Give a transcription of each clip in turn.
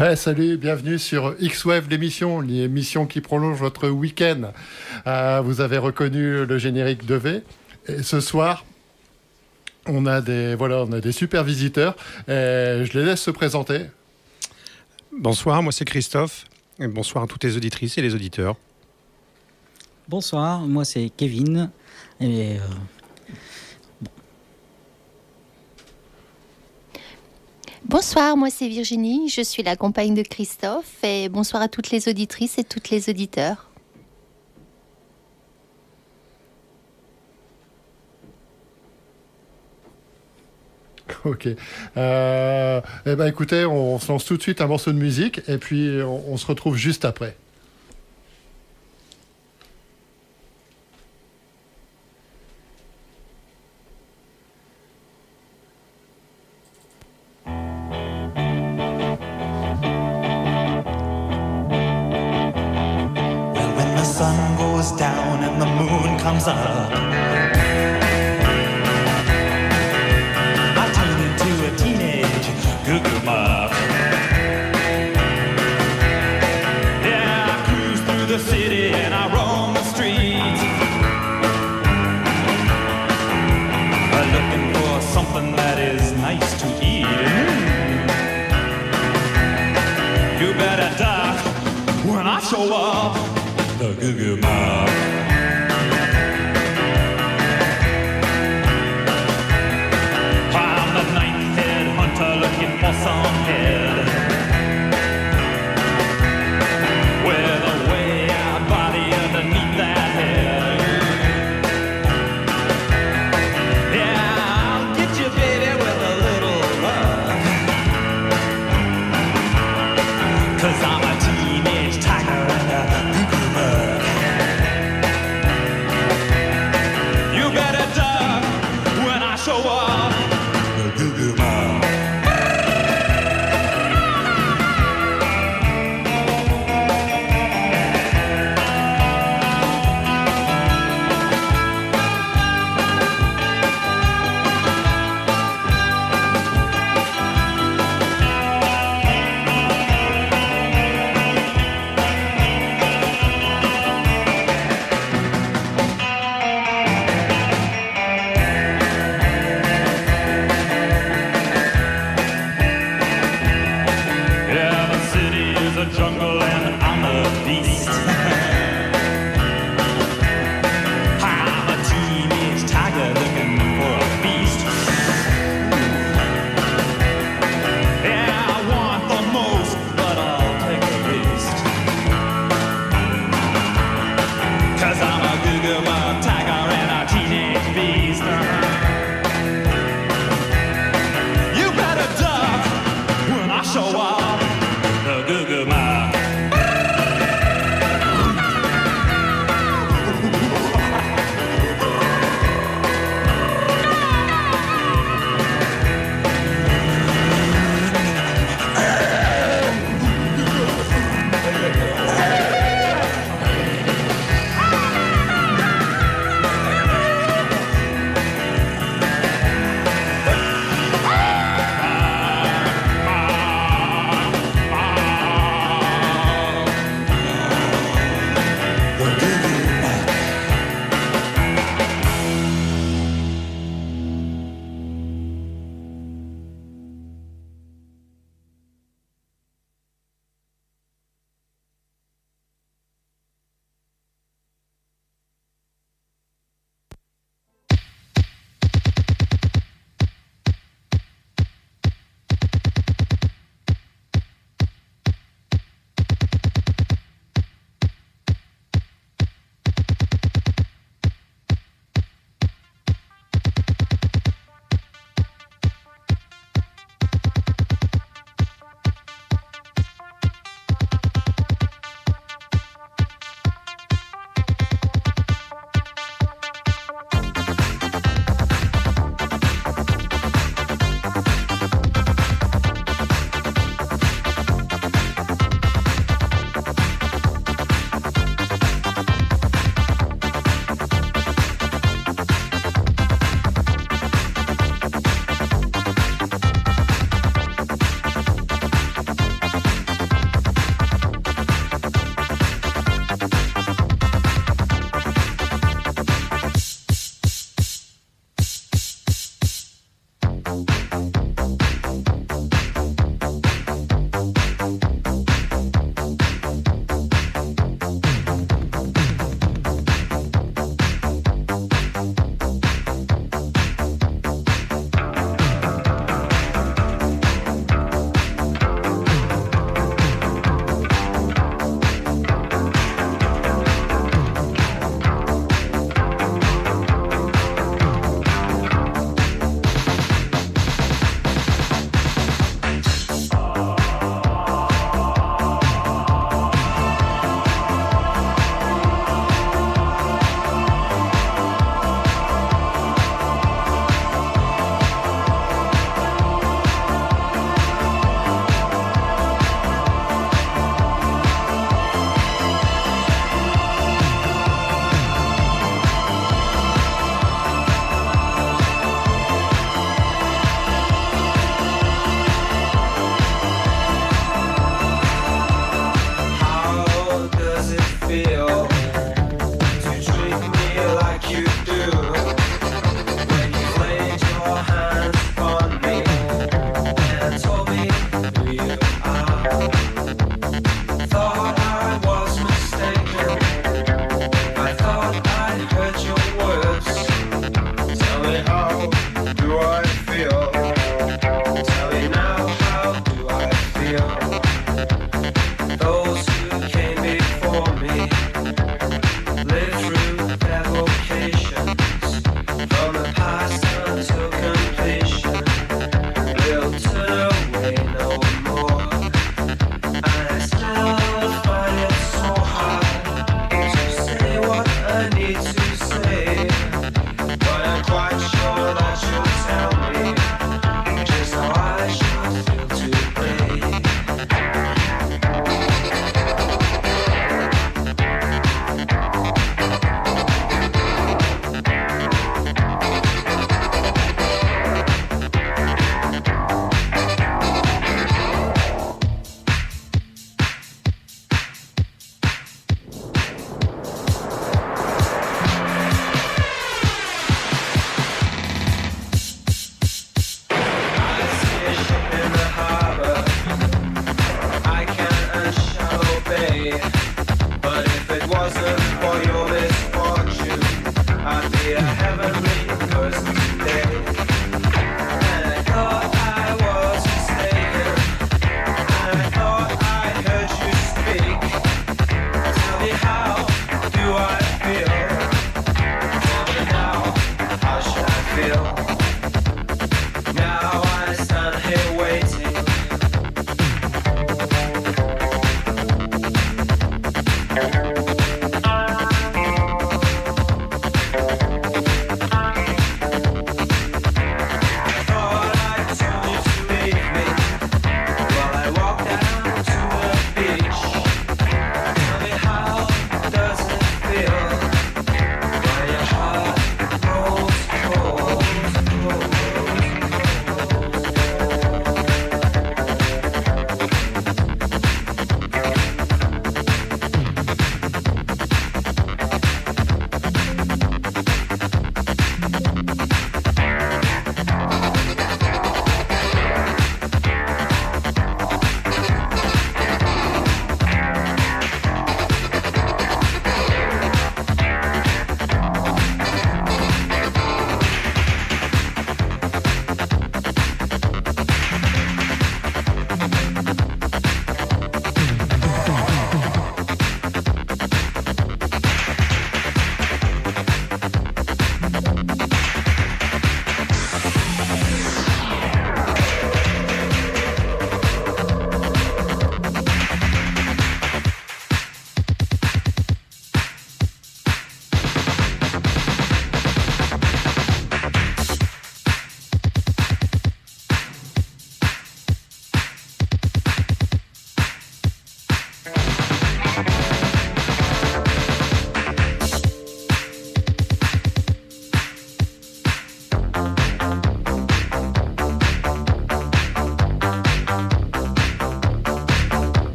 Ouais, salut, bienvenue sur X-Wave, l'émission qui prolonge votre week-end. Vous avez reconnu le générique de V. Et ce soir, on a des super visiteurs. Et je les laisse se présenter. Bonsoir, moi c'est Christophe. Et bonsoir à toutes les auditrices et les auditeurs. Bonsoir, moi c'est Kevin. Et Bonsoir, moi c'est Virginie, je suis la compagne de Christophe et bonsoir à toutes les auditrices et tous les auditeurs. Ok. Écoutez, on se lance tout de suite un morceau de musique et puis on se retrouve juste après. Sun goes down and the moon comes up, I turn into a teenage goo-goo mob. Yeah, I cruise through the city and I roam the streets, looking for something that is nice to eat. You better duck when I show up, the Goo Goo Mob. I'm the ninth-head hunter looking for some head with a way-out body underneath that head. Yeah, I'll get you, baby, with a little love, 'cause I'm a teenage tiger and a Goo Goo Mob. You better duck when I show up, the Goo Goo Mob.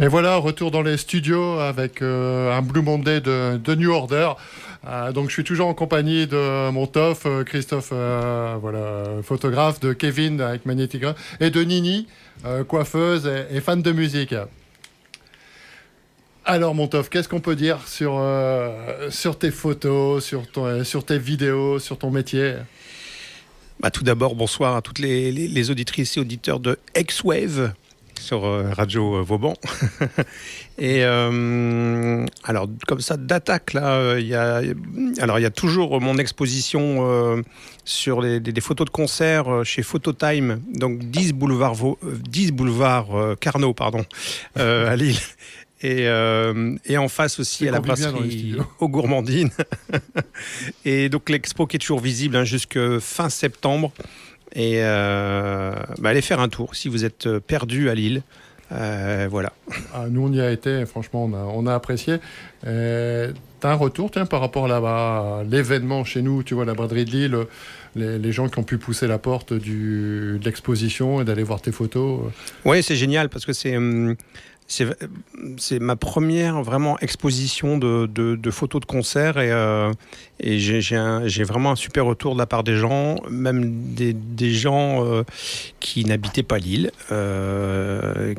Et voilà, retour dans les studios avec un Blue Monday de New Order. Donc je suis toujours en compagnie de mon tof, Christophe, voilà, photographe, de Kevin avec Magnetic et de Nini, coiffeuse et fan de musique. Alors mon tof, qu'est-ce qu'on peut dire sur tes photos, sur tes vidéos, sur ton métier ? Tout d'abord, bonsoir à toutes les auditrices et auditeurs de X-Wave sur Radio Vauban. Et alors, comme ça, d'attaque, là, il y a toujours mon exposition sur des photos de concert chez Phototime, donc 10 boulevard Carnot, à Lille. Et en face aussi à la brasserie aux Gourmandines. Et donc l'expo qui est toujours visible jusqu'à fin septembre. Et allez faire un tour si vous êtes perdu à Lille. Voilà. Nous on y a été, franchement on a apprécié. T'as un retour par rapport à l'événement chez nous, tu vois, la braderie de Lille, les gens qui ont pu pousser la porte de l'exposition et d'aller voir tes photos. Oui, c'est génial parce que c'est ma première vraiment exposition de photos de concert et j'ai vraiment un super retour de la part des gens, même des gens qui n'habitaient pas Lille,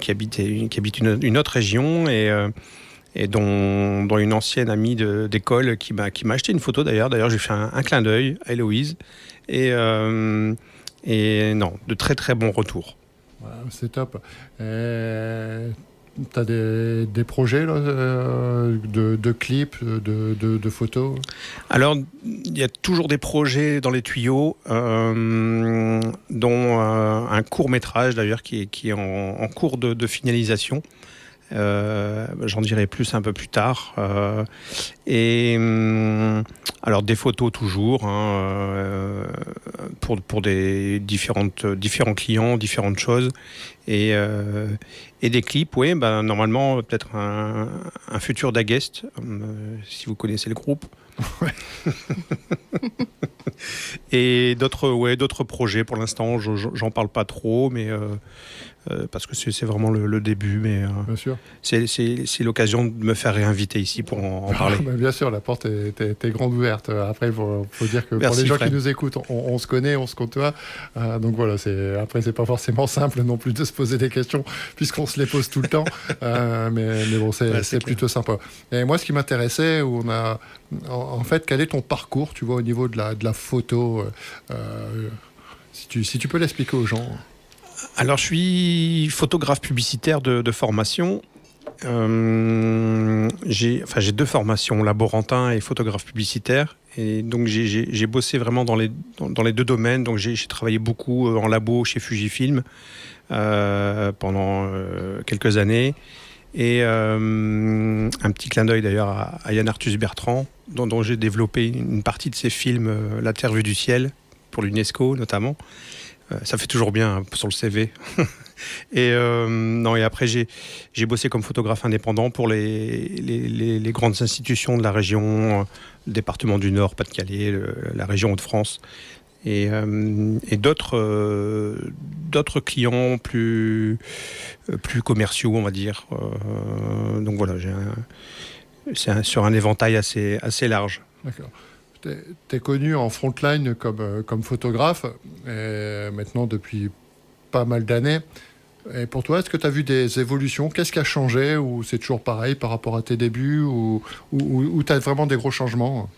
qui habitent une autre région et dont une ancienne amie d'école qui m'a acheté une photo d'ailleurs. D'ailleurs, j'ai fait un clin d'œil à Héloïse et non, de très très bons retours. Ouais, c'est top. T'as des projets là, de clips, de photos ? Alors, il y a toujours des projets dans les tuyaux, dont un court-métrage d'ailleurs qui est en cours de finalisation. J'en dirai plus un peu plus tard. Alors des photos toujours, pour différents clients, différentes choses. Et des clips, oui, normalement peut-être un futur d'Aguest, si vous connaissez le groupe. Et d'autres projets. Pour l'instant, j'en parle pas trop, mais parce que c'est vraiment le début, mais bien sûr. C'est l'occasion de me faire réinviter ici pour en parler. Bien sûr, la porte est grande ouverte. Après, il faut dire que Merci, pour les gens Fred. qui nous écoutent, on se connaît, on se côtoie. Donc voilà, après, c'est pas forcément simple non plus de se poser des questions puisqu'on se les pose tout le temps. Mais bon, c'est plutôt sympa. Et moi, ce qui m'intéressait, en fait, quel est ton parcours, tu vois, au niveau de la photo, si tu peux l'expliquer aux gens. Alors, je suis photographe publicitaire de formation. J'ai 2 formations, laborantin et photographe publicitaire. Et donc, j'ai bossé vraiment dans les 2 domaines. Donc, j'ai travaillé beaucoup en labo chez Fujifilm pendant quelques années. Et un petit clin d'œil d'ailleurs à Yann Arthus Bertrand, dont j'ai développé une partie de ses films, La Terre vue du ciel, pour l'UNESCO notamment. Ça fait toujours bien sur le CV. Et après j'ai bossé comme photographe indépendant pour les grandes institutions de la région, le département du Nord, Pas-de-Calais, la région Hauts-de-France, et d'autres clients plus commerciaux, on va dire. Donc voilà, c'est sur un éventail assez large. D'accord. T'es connu en frontline comme photographe, maintenant depuis pas mal d'années. Et pour toi, est-ce que tu as vu des évolutions ? Qu'est-ce qui a changé ? Ou c'est toujours pareil par rapport à tes débuts ? Ou tu as vraiment des gros changements ?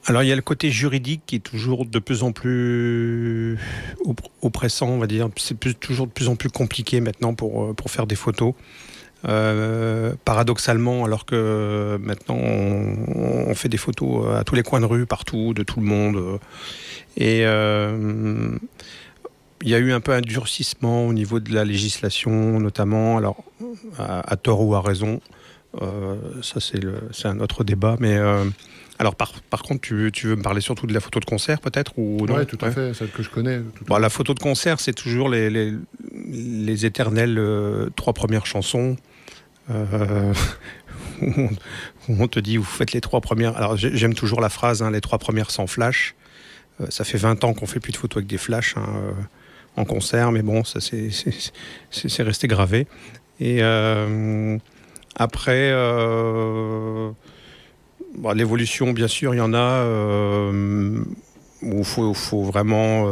Alors, il y a le côté juridique qui est toujours de plus en plus oppressant, on va dire. C'est toujours de plus en plus compliqué maintenant pour faire des photos. Paradoxalement, alors que maintenant on fait des photos à tous les coins de rue, partout, de tout le monde. Et il y a eu un peu un durcissement au niveau de la législation, notamment, alors à tort ou à raison. Ça, c'est un autre débat. Mais alors, par contre, tu veux me parler surtout de la photo de concert, peut-être, ou non ? Oui, tout à fait, celle que je connais. La photo de concert, c'est toujours les éternelles 3 premières chansons. Où on te dit, vous faites les 3 premières. Alors, j'aime toujours la phrase, les 3 premières sans flash. Ça fait 20 ans qu'on fait plus de photos avec des flashs en concert, mais bon, ça c'est resté gravé. Et après, l'évolution, bien sûr, il y en a où il faut vraiment...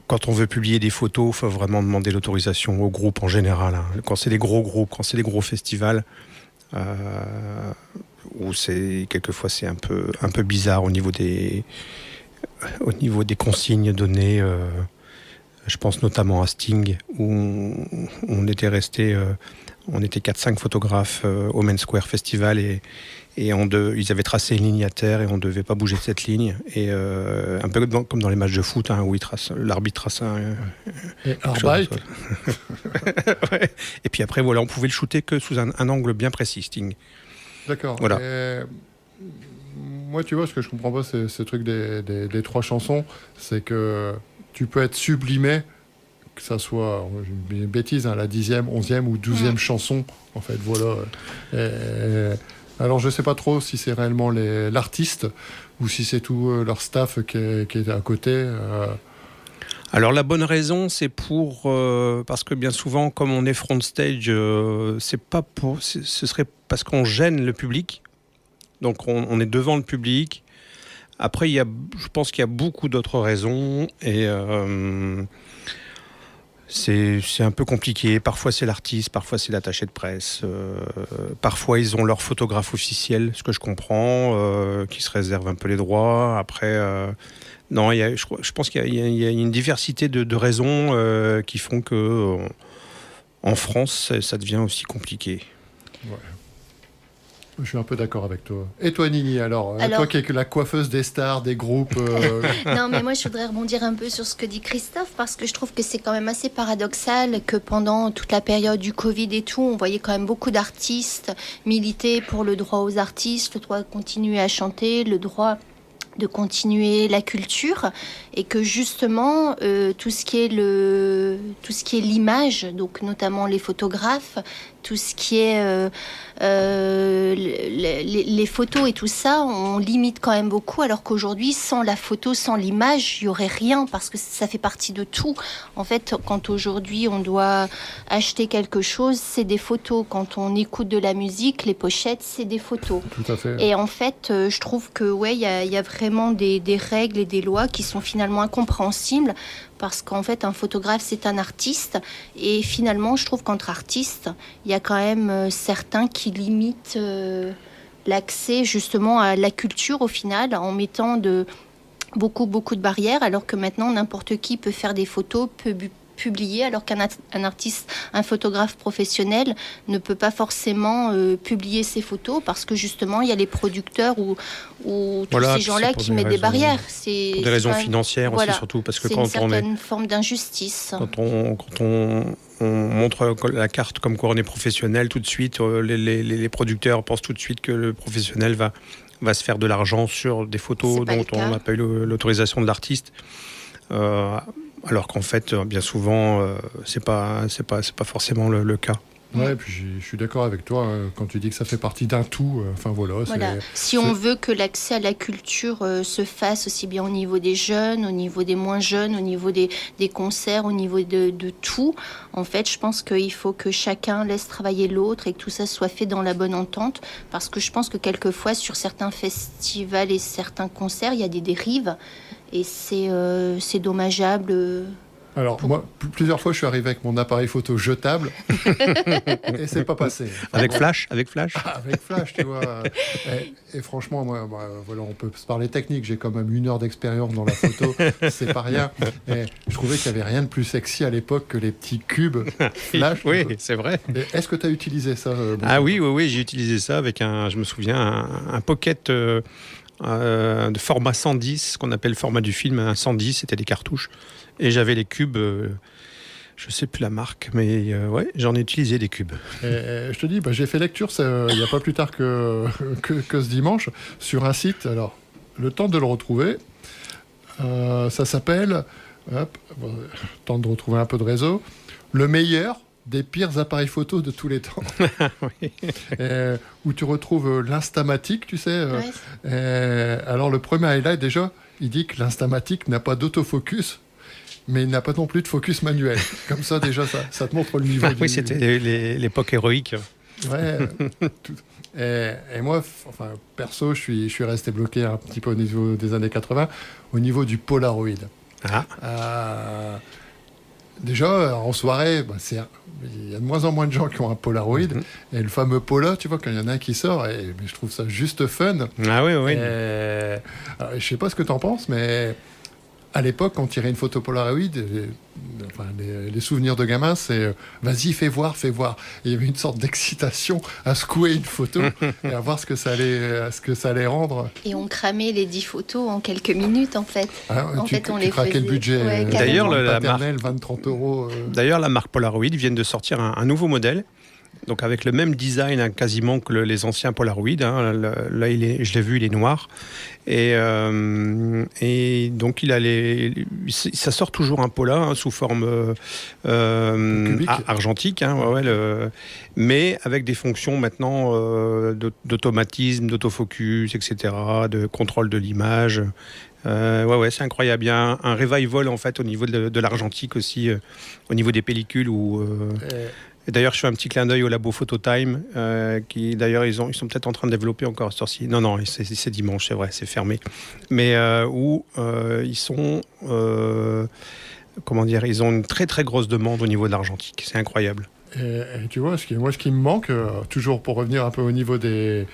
quand on veut publier des photos, il faut vraiment demander l'autorisation au groupe en général. Hein. Quand c'est des gros groupes, quand c'est des gros festivals, où quelquefois c'est un peu bizarre au niveau des consignes données. Je pense notamment à Sting, où on était resté, on était 4-5 photographes au Main Square Festival et ils avaient tracé une ligne à terre et on ne devait pas bouger de cette ligne. Et un peu comme dans les matchs de foot, hein, où l'arbitre trace Et Arbeit. Ouais. Et puis après, voilà, on pouvait le shooter que sous un angle bien précis, Sting. D'accord. Voilà. Et moi, tu vois, ce que je comprends pas, c'est ce truc des 3 chansons, c'est que tu peux être sublimé, que ça soit, une bêtise, hein, la 10e, 11e ou 12e chanson, en fait, voilà. Alors, je sais pas trop si c'est réellement l'artiste ou si c'est tout leur staff qui est à côté. Alors la bonne raison, c'est parce que bien souvent, comme on est front stage, ce serait parce qu'on gêne le public. Donc on est devant le public. Après, je pense qu'il y a beaucoup d'autres raisons et c'est un peu compliqué. Parfois c'est l'artiste, parfois c'est l'attaché de presse. Parfois ils ont leur photographe officiel, ce que je comprends, qui se réserve un peu les droits. Après, non, je pense qu'il y a une diversité de raisons qui font que en France, ça devient aussi compliqué. Ouais. Je suis un peu d'accord avec toi. Et toi, Nini, alors toi qui es la coiffeuse des stars, des groupes... Non, mais moi, je voudrais rebondir un peu sur ce que dit Christophe, parce que je trouve que c'est quand même assez paradoxal que pendant toute la période du Covid et tout, on voyait quand même beaucoup d'artistes militer pour le droit aux artistes, le droit de continuer à chanter, le droit de continuer la culture, et que justement tout ce qui est l'image, donc notamment les photographes, tout ce qui est les photos et tout ça, on limite quand même beaucoup, alors qu'aujourd'hui, sans la photo, sans l'image, il y aurait rien, parce que ça fait partie de tout. En fait, quand aujourd'hui on doit acheter quelque chose, c'est des photos. Quand on écoute de la musique, les pochettes, c'est des photos. Tout à fait. Et en fait, je trouve que il y a vraiment des règles et des lois qui sont finalement incompréhensibles, parce qu'en fait, un photographe, c'est un artiste. Et finalement, je trouve qu'entre artistes, il y a quand même certains qui limitent l'accès justement à la culture au final, en mettant beaucoup de barrières, alors que maintenant, n'importe qui peut faire des photos, peut publier, alors qu'un artiste, un photographe professionnel ne peut pas forcément publier ses photos, parce que justement il y a les producteurs ou tous ces gens-là qui mettent des barrières. C'est pour des raisons financières aussi, surtout, parce que quand on est une forme d'injustice. Quand on montre la carte comme quoi on est professionnel, tout de suite les producteurs pensent tout de suite que le professionnel va se faire de l'argent sur des photos dont on n'a pas eu l'autorisation de l'artiste. Alors qu'en fait, bien souvent, c'est pas forcément le cas. Ouais, et puis je suis d'accord avec toi quand tu dis que ça fait partie d'un tout. Enfin voilà. Si on veut que l'accès à la culture se fasse aussi bien au niveau des jeunes, au niveau des moins jeunes, au niveau des concerts, au niveau de tout, en fait, je pense qu'il faut que chacun laisse travailler l'autre et que tout ça soit fait dans la bonne entente. Parce que je pense que quelquefois, sur certains festivals et certains concerts, il y a des dérives. Et c'est dommageable. Alors, moi, plusieurs fois, je suis arrivé avec mon appareil photo jetable et c'est pas passé. Avec flash. Avec flash, tu vois. Et franchement, moi, voilà, on peut se parler technique. J'ai quand même 1 heure d'expérience dans la photo. C'est pas rien. Et je trouvais qu'il n'y avait rien de plus sexy à l'époque que les petits cubes flash. Oui, c'est vrai. Et est-ce que tu as utilisé ça Oui, j'ai utilisé ça avec je me souviens, un pocket... de format 110, qu'on appelle le format du film, un 110, c'était des cartouches. Et j'avais les cubes, je sais plus la marque, mais ouais, j'en ai utilisé des cubes. Et je te dis, j'ai fait lecture il n'y a pas plus tard que ce dimanche, sur un site, alors, le temps de le retrouver, ça s'appelle, temps de retrouver un peu de réseau, le meilleur des pires appareils photo de tous les temps. Oui. Où tu retrouves l'Instamatic, tu sais. Ouais. Alors, le premier highlight, déjà, il dit que l'Instamatic n'a pas d'autofocus mais il n'a pas non plus de focus manuel. Comme ça, déjà, ça te montre le niveau. Oui, c'était l'époque héroïque. Ouais. Et moi, enfin, perso, je suis resté bloqué un petit peu au niveau des années 80, au niveau du Polaroid. Ah. Déjà, en soirée, il y a de moins en moins de gens qui ont un Polaroid. Et le fameux Pola, tu vois, quand il y en a un qui sort, mais je trouve ça juste fun. Ah oui, oui. Alors, je sais pas ce que tu en penses, mais à l'époque, quand on tirait une photo Polaroid, les souvenirs de gamin, c'est vas-y, fais voir. Et il y avait une sorte d'excitation à secouer une photo et à voir ce que ça allait rendre. Et on cramait les 10 photos en quelques minutes, en fait. Tu craquais le budget. Ouais, D'ailleurs, la paternel, 20-30 €. D'ailleurs, la marque Polaroid vient de sortir un nouveau modèle. Donc avec le même design quasiment que les anciens Polaroid. Là, je l'ai vu, il est noir. Et donc ça sort toujours un Pola sous forme argentique, mais avec des fonctions maintenant d'automatisme, d'autofocus, etc., de contrôle de l'image. C'est incroyable. Il y a un revival en fait au niveau de l'argentique aussi, au niveau des pellicules où. Et d'ailleurs, je fais un petit clin d'œil au labo Phototime, qui d'ailleurs ils sont peut-être en train de développer encore cette heure-ci. Non, c'est dimanche, c'est vrai, c'est fermé. Mais où ils sont, ils ont une très très grosse demande au niveau de l'argentique. C'est incroyable. Et tu vois, ce qui me manque, toujours pour revenir un peu au niveau des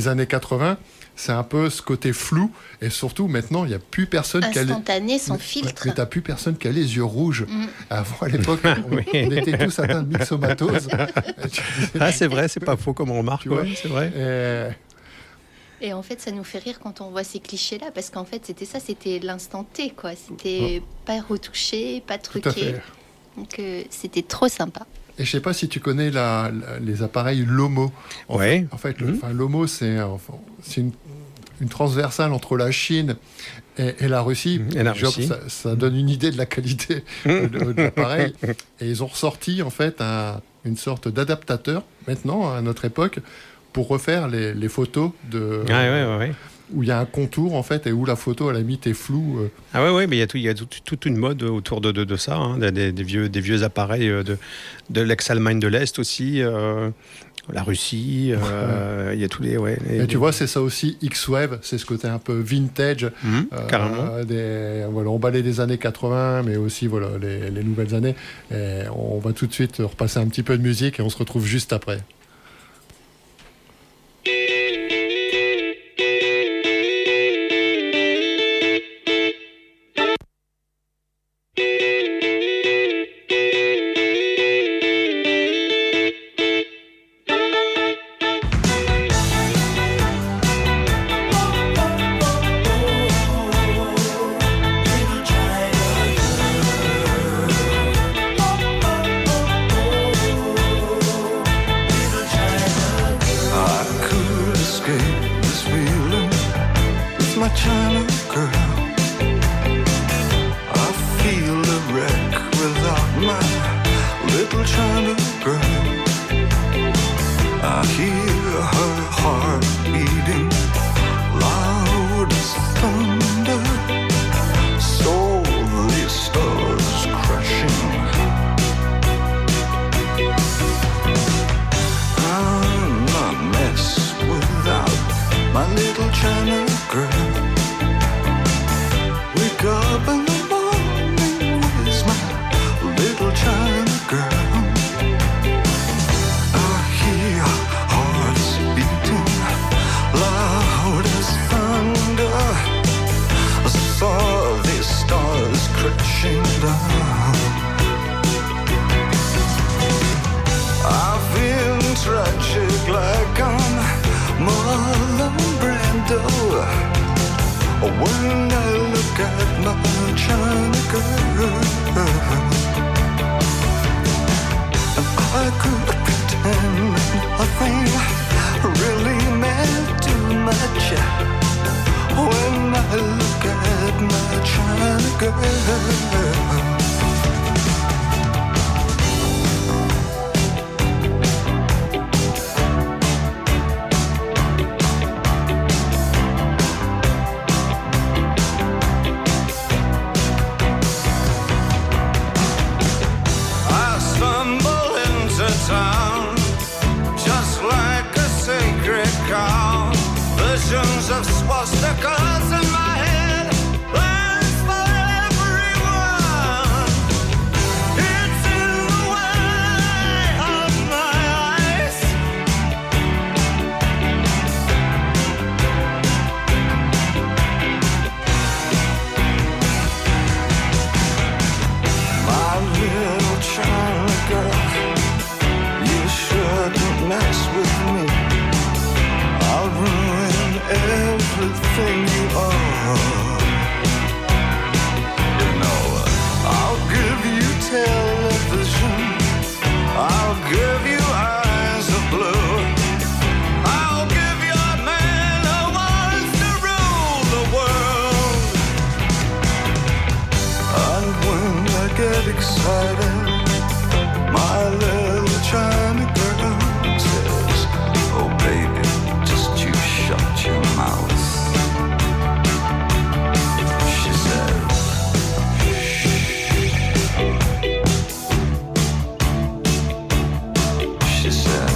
années 80, c'est un peu ce côté flou. Et surtout, maintenant, il n'y a plus personne qui a instantané, sans filtre. Mais tu n'as plus personne qui a les yeux rouges. Avant, à l'époque, on était tous atteints de myxomatose. C'est vrai, c'est pas faux comme on remarque. C'est vrai. Et en fait, ça nous fait rire quand on voit ces clichés-là, parce qu'en fait, c'était l'instant T, quoi. C'était pas retouché, pas truqué. Donc, c'était trop sympa. Et je sais pas si tu connais les appareils Lomo. En fait, Lomo, c'est une transversale entre la Chine et la Russie. Ça donne une idée de la qualité de l'appareil. Et ils ont ressorti en fait une sorte d'adaptateur maintenant à notre époque pour refaire les photos où il y a un contour en fait et où la photo à la limite est floue. Mais il y a toute une mode autour de ça, des vieux appareils de l'ex-Allemagne de l'Est aussi, la Russie, il y a tous les... Et tu vois, c'est ça aussi, X-Wave, c'est ce côté un peu vintage, carrément. Emballé des années 80, mais aussi les nouvelles années. Et on va tout de suite repasser un petit peu de musique et on se retrouve juste après. call. Visions of swastikas in my head. Plans for everyone. It's in the way of my eyes. My little China girl, you shouldn't mess with me. I'll ruin everything you are. You know, I'll give you television. I'll give you eyes of blue. I'll give you a man who wants to rule the world. And when I get excited, my little China girl says, oh baby, just you shut your mouth. She says, she says,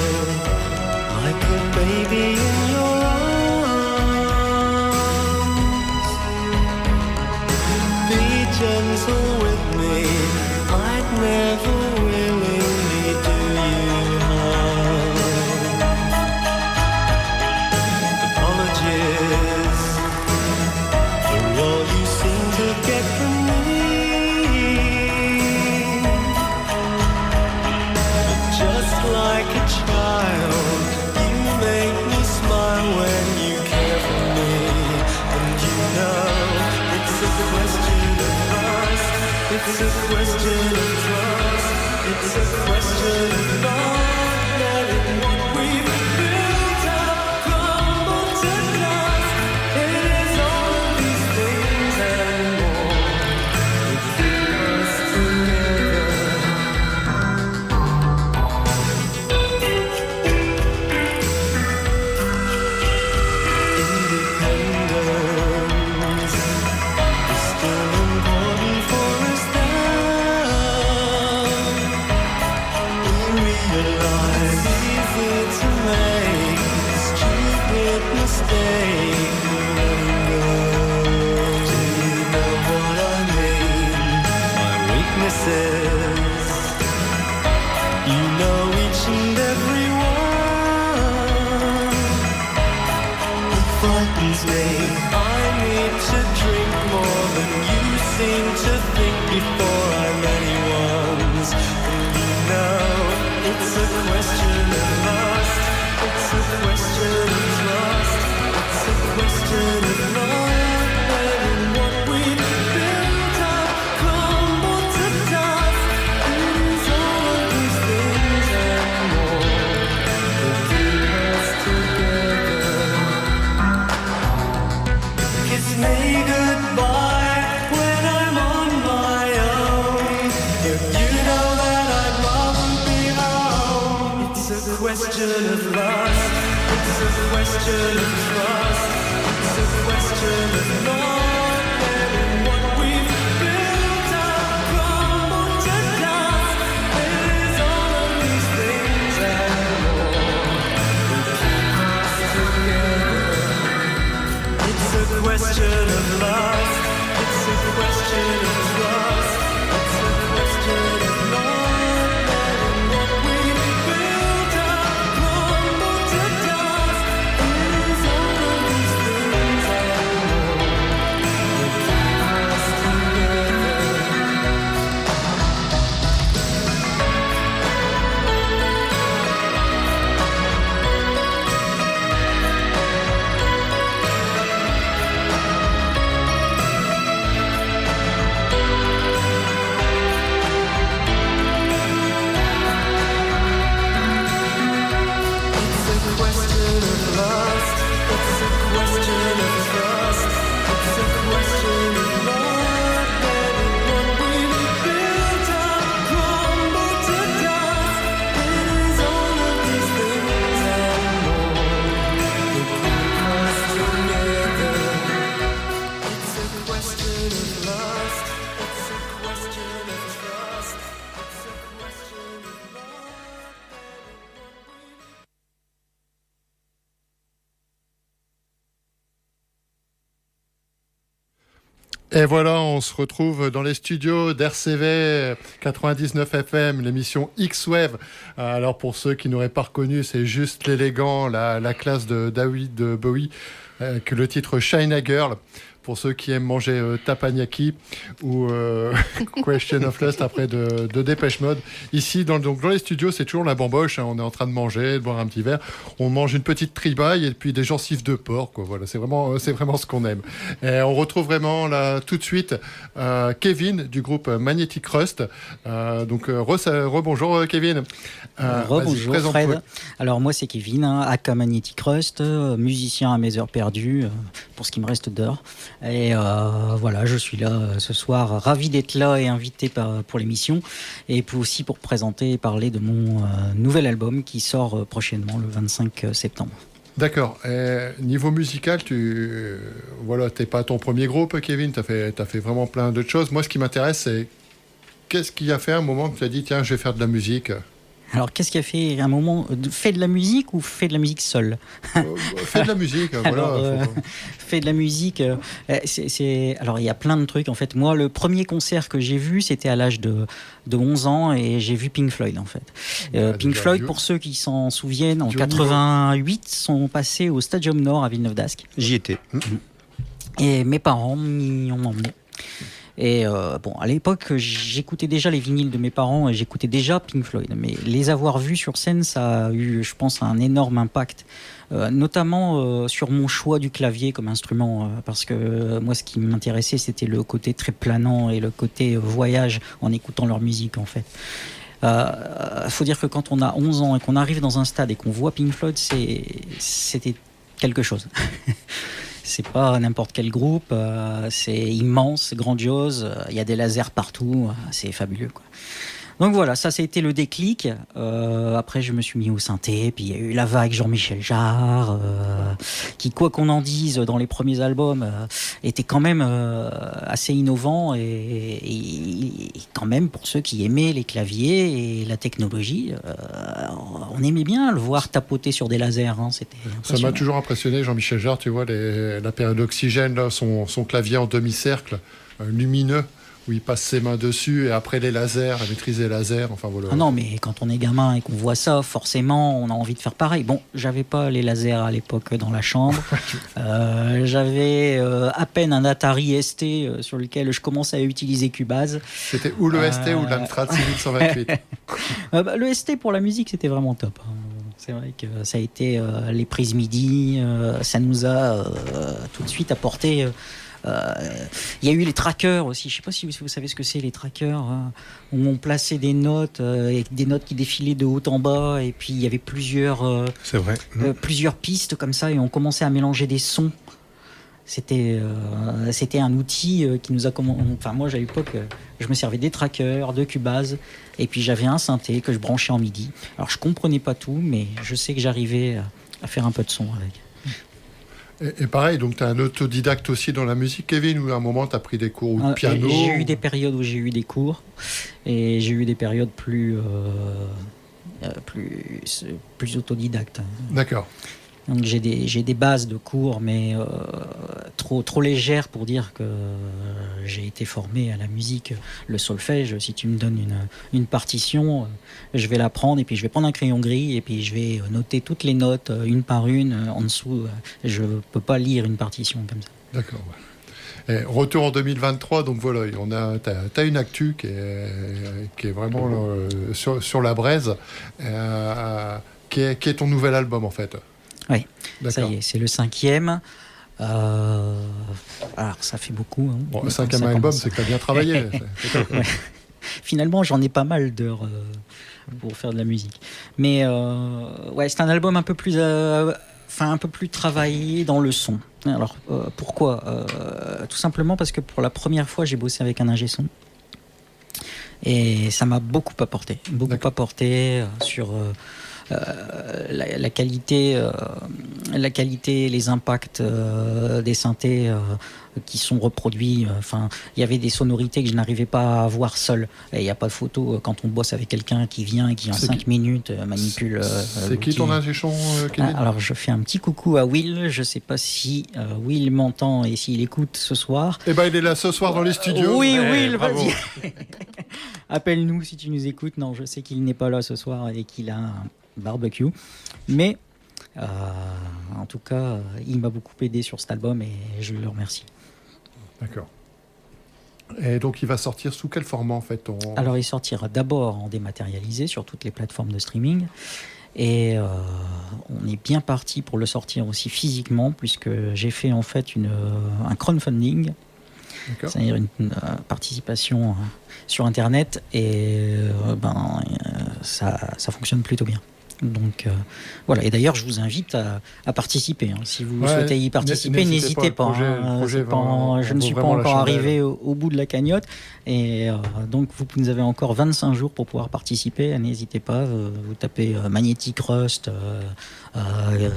like a baby in your arms. Be gentle with me, I'd never willingly do you harm. Apologies for all you seem to get from me. Just like a child, you make me smile when you care for me. And you know, it's a question of trust. It's a question of trust. It's a question of not letting what we've built up crumble to dust. It is all of these things and more that bring us together. Independence is still important for us now. We realize easy to make a stupid mistake. Do you know what I mean? My weaknesses, you know each and every one. It frightens me. I need to drink more than you seem to think before I'm anyone's. And you know, it's a question of lust. It's a question of trust. It's a question of not letting what we've built up crumble to dust. It is all of these things and more that bring us together. Kiss me goodbye when I'm on my own. If you know that I'd rather be home. It's a question of lust. It's a question of trust. It's a question of not letting what we've built up crumble to dust. It is all of these things and more that keep us together. It's a question of lust. It's a question of trust. It's a question of not letting what we've built up crumble to dust. It is all of these things and more that keep us together. It's a question of lust. It's a question of trust. It's a question of not letting what we've built up crumble to dust. It is all of these things and more that keep us together. It's a question of lust. It's a question of trust. It's a question of not letting what we've Et voilà, on se retrouve dans les studios d'RCV 99 FM, l'émission X-Wave. Alors pour ceux qui n'auraient pas reconnu, c'est juste l'élégant, la classe de David Bowie, que le titre China Girl. Pour ceux qui aiment manger Tapanyaki ou Question of Lust après de Dépêche Mode. Ici, dans les studios, c'est toujours la bamboche. Hein. On est en train de manger, de boire un petit verre. On mange une petite tribaille et puis des gencives de porc. Quoi. Voilà, c'est vraiment ce qu'on aime. Et on retrouve vraiment là tout de suite Kevin du groupe Magnetic Rust. Rebonjour Kevin. Rebonjour Fred. Alors moi c'est Kevin, aka Magnetic Rust, musicien à mes heures perdues, pour ce qui me reste d'heures. Et voilà, je suis là ce soir, ravi d'être là et invité pour l'émission, et aussi pour présenter et parler de mon nouvel album qui sort prochainement le 25 septembre. D'accord. Niveau musical, t'es pas ton premier groupe, Kevin. T'as fait vraiment plein d'autres choses. Moi, ce qui m'intéresse, c'est qu'est-ce qui a fait un moment que tu as dit tiens, je vais faire de la musique. Alors, qu'est-ce qui a fait un moment fait de la musique ou fait de la musique seule? Fais de la musique, voilà. Fait de la musique. Alors, il y a plein de trucs. En fait, moi, le premier concert que j'ai vu, c'était à l'âge de 11 ans et j'ai vu Pink Floyd, en fait. Pink Floyd, pour ceux qui s'en souviennent, en 88, sont passés au Stadium Nord à Villeneuve-d'Ascq. J'y étais. Et mes parents m'y ont emmené. Et à l'époque, j'écoutais déjà les vinyles de mes parents et j'écoutais déjà Pink Floyd. Mais les avoir vus sur scène, ça a eu, je pense, un énorme impact. Notamment sur mon choix du clavier comme instrument. Parce que moi, ce qui m'intéressait, c'était le côté très planant et le côté voyage en écoutant leur musique, en fait. Faut dire que quand on a 11 ans et qu'on arrive dans un stade et qu'on voit Pink Floyd, c'était quelque chose. C'est pas n'importe quel groupe, c'est immense, c'est grandiose, il y a des lasers partout, c'est fabuleux, quoi. Donc voilà, ça a été le déclic. Après, je me suis mis au synthé, puis il y a eu la vague Jean-Michel Jarre, qui, quoi qu'on en dise, dans les premiers albums, était quand même assez innovant et quand même, pour ceux qui aimaient les claviers et la technologie, on aimait bien le voir tapoter sur des lasers. Hein, c'était ça m'a toujours impressionné, Jean-Michel Jarre, tu vois, la période d'Oxygène, là, son clavier en demi-cercle, lumineux, où il passe ses mains dessus et après les lasers, à maîtriser les lasers, enfin voilà. Ah non, mais quand on est gamin et qu'on voit ça, forcément, on a envie de faire pareil. Bon, j'avais pas les lasers à l'époque dans la chambre. J'avais à peine un Atari ST sur lequel je commençais à utiliser Cubase. C'était ou le ST ou l'Amstrad 6128. Le ST pour la musique, c'était vraiment top. C'est vrai que ça a été les prises MIDI, ça nous a tout de suite apporté... Il y a eu les trackers aussi. Je ne sais pas si vous savez ce que c'est, les trackers, où on plaçait des notes, et des notes qui défilaient de haut en bas, et puis il y avait plusieurs pistes comme ça, et on commençait à mélanger des sons. C'était un outil qui nous a... Enfin, moi, à l'époque, je me servais des trackers, de Cubase, et puis j'avais un synthé que je branchais en MIDI. Alors, je comprenais pas tout, mais je sais que j'arrivais à faire un peu de son avec. Et pareil, donc tu es un autodidacte aussi dans la musique, Kevin, ou à un moment tu as pris des cours de piano? J'ai eu des périodes où j'ai eu des cours, et j'ai eu des périodes plus autodidactes. D'accord. Donc j'ai des bases de cours, mais trop légères pour dire que j'ai été formé à la musique. Le solfège, si tu me donnes une partition, je vais la prendre, et puis je vais prendre un crayon gris, et puis je vais noter toutes les notes une par une en dessous. Je ne peux pas lire une partition comme ça. D'accord. Ouais. Et retour en 2023, donc voilà, t'as une actu qui est vraiment sur la braise, qui est ton nouvel album en fait. Oui, D'accord. ça y est, c'est le 5e. Alors, ça fait beaucoup. Hein. Bon, le 5e album, c'est que tu as bien travaillé. Ouais. Finalement, j'en ai pas mal d'heures pour faire de la musique. Mais ouais, c'est un album un peu plus travaillé dans le son. Alors, pourquoi tout simplement parce que pour la première fois, j'ai bossé avec un ingé son. Et ça m'a beaucoup apporté. Sur... la qualité, les impacts des synthés qui sont reproduits. Enfin, il y avait des sonorités que je n'arrivais pas à voir seul. Et il n'y a pas de photo quand on bosse avec quelqu'un qui vient et qui en 5 minutes manipule. C'est qui ton ingé son, Kevin? Alors, je fais un petit coucou à Will. Je ne sais pas si Will m'entend et s'il écoute ce soir. Eh ben, il est là ce soir dans les studios. Oui, Ouais, Will, bravo. vas-y. Appelle-nous si tu nous écoutes. Non, je sais qu'il n'est pas là ce soir et qu'il a un barbecue, mais en tout cas il m'a beaucoup aidé sur cet album et je le remercie. D'accord. Et donc il va sortir sous quel format en fait Alors il sortira d'abord en dématérialisé sur toutes les plateformes de streaming, et on est bien parti pour le sortir aussi physiquement, puisque j'ai fait en fait un crowdfunding. D'accord. C'est-à-dire une participation sur internet, et ça fonctionne plutôt bien. Donc voilà, et d'ailleurs je vous invite à participer, hein. Si vous souhaitez y participer, n'hésitez pas, hein. Je ne suis pas encore arrivé au bout de la cagnotte, et donc vous avez encore 25 jours pour pouvoir participer. N'hésitez pas, vous tapez Magnetic Rust,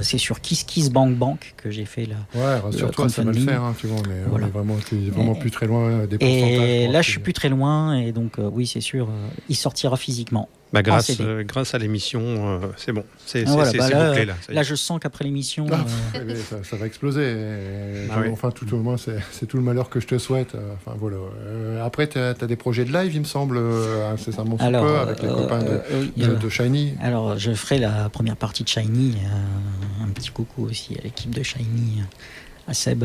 c'est sur KissKissBankBank que j'ai fait là. Ouais, rassure-toi, ça va le faire, hein, tu vois, mais voilà. T'es vraiment plus très loin des pourcentages. Et là je suis plus très loin, et donc oui, c'est sûr, il sortira physiquement. Bah, grâce à l'émission, c'est bon. C'est voilà, bouclé là. Là, je sens qu'après l'émission, ça va exploser. Oui. Enfin, tout au moins, c'est tout le malheur que je te souhaite. Enfin, voilà. Après, tu as des projets de live, il me semble, incessamment sous peu, avec les copains de Shiny. Alors, je ferai la première partie de Shiny. Un petit coucou aussi à l'équipe de Shiny, à Seb.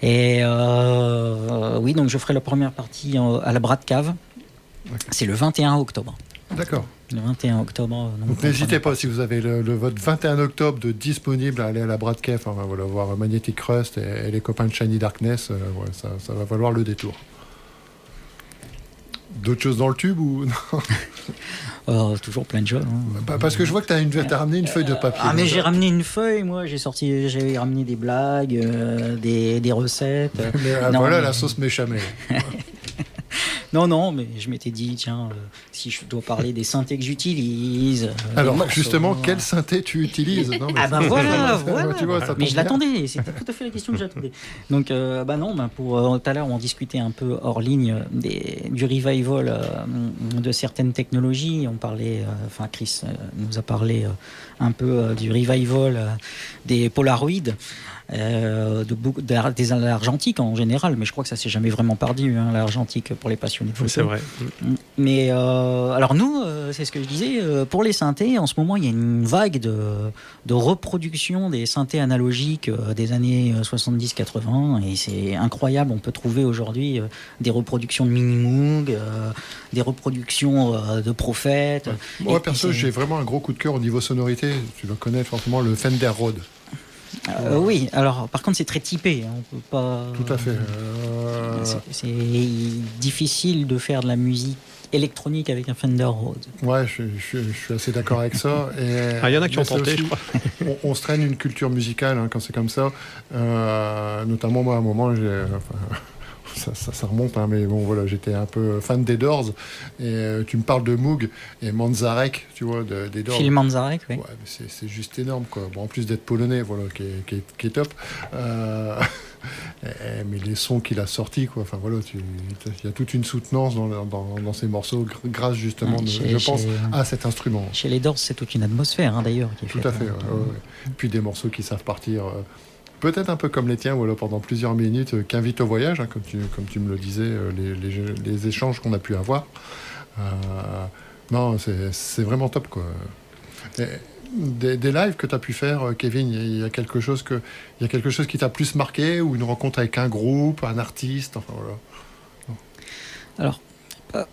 Et oui, donc je ferai la première partie à la Brat Cave. C'est le 21 octobre. D'accord. Le 21 octobre. Donc n'hésitez pas, si vous avez votre 21 octobre de disponible, à aller à la Brat Cave, enfin, voilà, voir Magnetic Rust et les copains de Shiny Darkness, ça va valoir le détour. D'autres choses dans le tube ou non? Toujours plein de choses. Hein. Parce que je vois que tu as ramené une feuille de papier. Mais j'ai ramené une feuille, moi. J'ai ramené des blagues, des recettes. Mais voilà, la sauce méchamel. Non, mais je m'étais dit, tiens, si je dois parler des synthés que j'utilise. Alors, justement, quel synthé tu utilises? Non, mais voilà. Tu vois, ça Mais tombe je l'attendais, c'était tout à fait la question que j'attendais. Donc, pour tout à l'heure, on discutait un peu hors ligne du revival de certaines technologies. On parlait, Chris nous a parlé un peu du revival des Polaroids. Des l'argentique en général, mais je crois que ça s'est jamais vraiment perdu, hein, l'argentique, pour les passionnés de photo. C'est vrai. Mais alors nous, c'est ce que je disais, pour les synthés, en ce moment il y a une vague de reproduction des synthés analogiques des années 70-80, et c'est incroyable. On peut trouver aujourd'hui des reproductions de Minimoog, des reproductions de Prophet. Moi perso, j'ai vraiment un gros coup de cœur au niveau sonorité. Tu dois connaître forcément le Fender Rhodes. Oui, alors par contre c'est très typé, hein, on peut pas. Tout à fait. C'est difficile de faire de la musique électronique avec un Fender Rhodes. Ouais, je suis assez d'accord avec ça. Il y en a qui ont tenté, aussi, je crois. on se traîne une culture musicale, hein, quand c'est comme ça. Notamment moi, à un moment, ça remonte, hein, mais bon, voilà, j'étais un peu fan des Doors. Et tu me parles de Moog et Manzarek, tu vois, des Doors. Phil Manzarek, oui. Ouais, mais c'est juste énorme, quoi. Bon, en plus d'être polonais, voilà, qui est top. Mais les sons qu'il a sortis, quoi. Enfin, voilà, il y a toute une soutenance dans ces morceaux, grâce justement, je pense, à cet instrument. Chez les Doors, c'est toute une atmosphère, hein, d'ailleurs. Qui est Tout faite, à fait, ouais. Puis des morceaux qui savent partir, peut-être un peu comme les tiens, voilà, pendant plusieurs minutes, qu'invite au voyage, hein, comme tu me le disais, les échanges qu'on a pu avoir. Non, c'est vraiment top, quoi. Et des lives que tu as pu faire, Kevin, il y a quelque chose qui t'a plus marqué, ou une rencontre avec un groupe, un artiste, enfin voilà. Alors,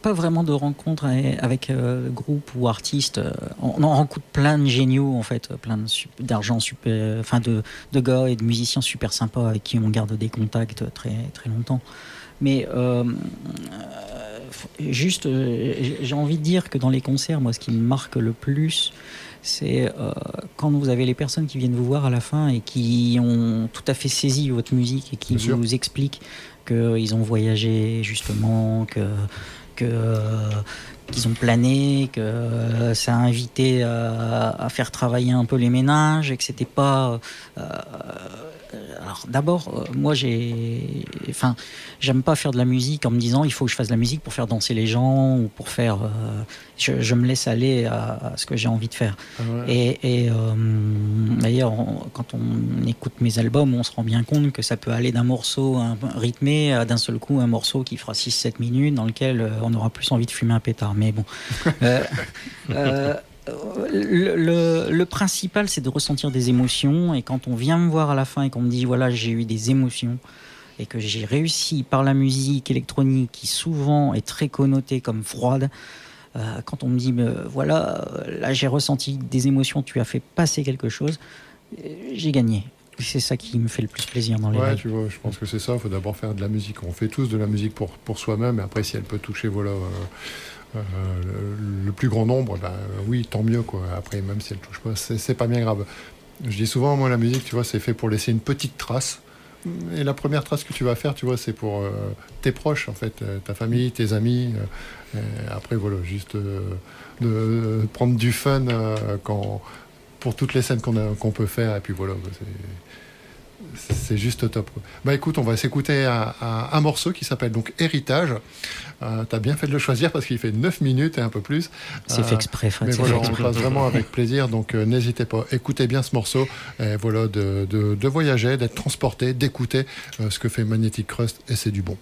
pas vraiment de rencontre avec groupe ou artiste. On en rencontre plein de géniaux, en fait, plein d'argent super, enfin de gars et de musiciens super sympas avec qui on garde des contacts très, très longtemps. Mais juste, j'ai envie de dire que dans les concerts, moi, ce qui me marque le plus, c'est quand vous avez les personnes qui viennent vous voir à la fin et qui ont tout à fait saisi votre musique et qui vous expliquent qu'ils ont voyagé, justement, qu'ils ont plané, que ça a invité à faire travailler un peu les ménages et que c'était pas... alors d'abord, moi j'aime pas faire de la musique en me disant il faut que je fasse de la musique pour faire danser les gens ou pour faire... je me laisse aller à ce que j'ai envie de faire. Ah ouais. Et d'ailleurs, quand on écoute mes albums, on se rend bien compte que ça peut aller d'un morceau rythmé à d'un seul coup un morceau qui fera 6-7 minutes dans lequel on aura plus envie de fumer un pétard. Mais bon... le principal, c'est de ressentir des émotions. Et quand on vient me voir à la fin et qu'on me dit voilà, j'ai eu des émotions et que j'ai réussi par la musique électronique qui souvent est très connotée comme froide, quand on me dit voilà, là j'ai ressenti des émotions, tu as fait passer quelque chose, j'ai gagné. C'est ça qui me fait le plus plaisir dans les lives. Tu vois, je pense que c'est ça. Il faut d'abord faire de la musique. On fait tous de la musique pour soi-même. Et après, si elle peut toucher, voilà. Le plus grand nombre, ben, oui, tant mieux, quoi. Après, même si elle touche pas, c'est pas bien grave. Je dis souvent, moi, la musique, tu vois, c'est fait pour laisser une petite trace. Et la première trace que tu vas faire, tu vois, c'est pour tes proches, en fait, ta famille, tes amis. Après, voilà, juste de prendre du fun pour toutes les scènes qu'on peut faire. Et puis voilà, c'est juste top, quoi. Bah écoute, on va s'écouter un morceau qui s'appelle donc Héritage. T'as bien fait de le choisir parce qu'il fait 9 minutes et un peu plus. C'est fait exprès, Fred. Mais voilà, on le passe vraiment avec plaisir, donc n'hésitez pas, écoutez bien ce morceau, et voilà, de voyager, d'être transporté, d'écouter ce que fait Magnetic Crust, et c'est du bon.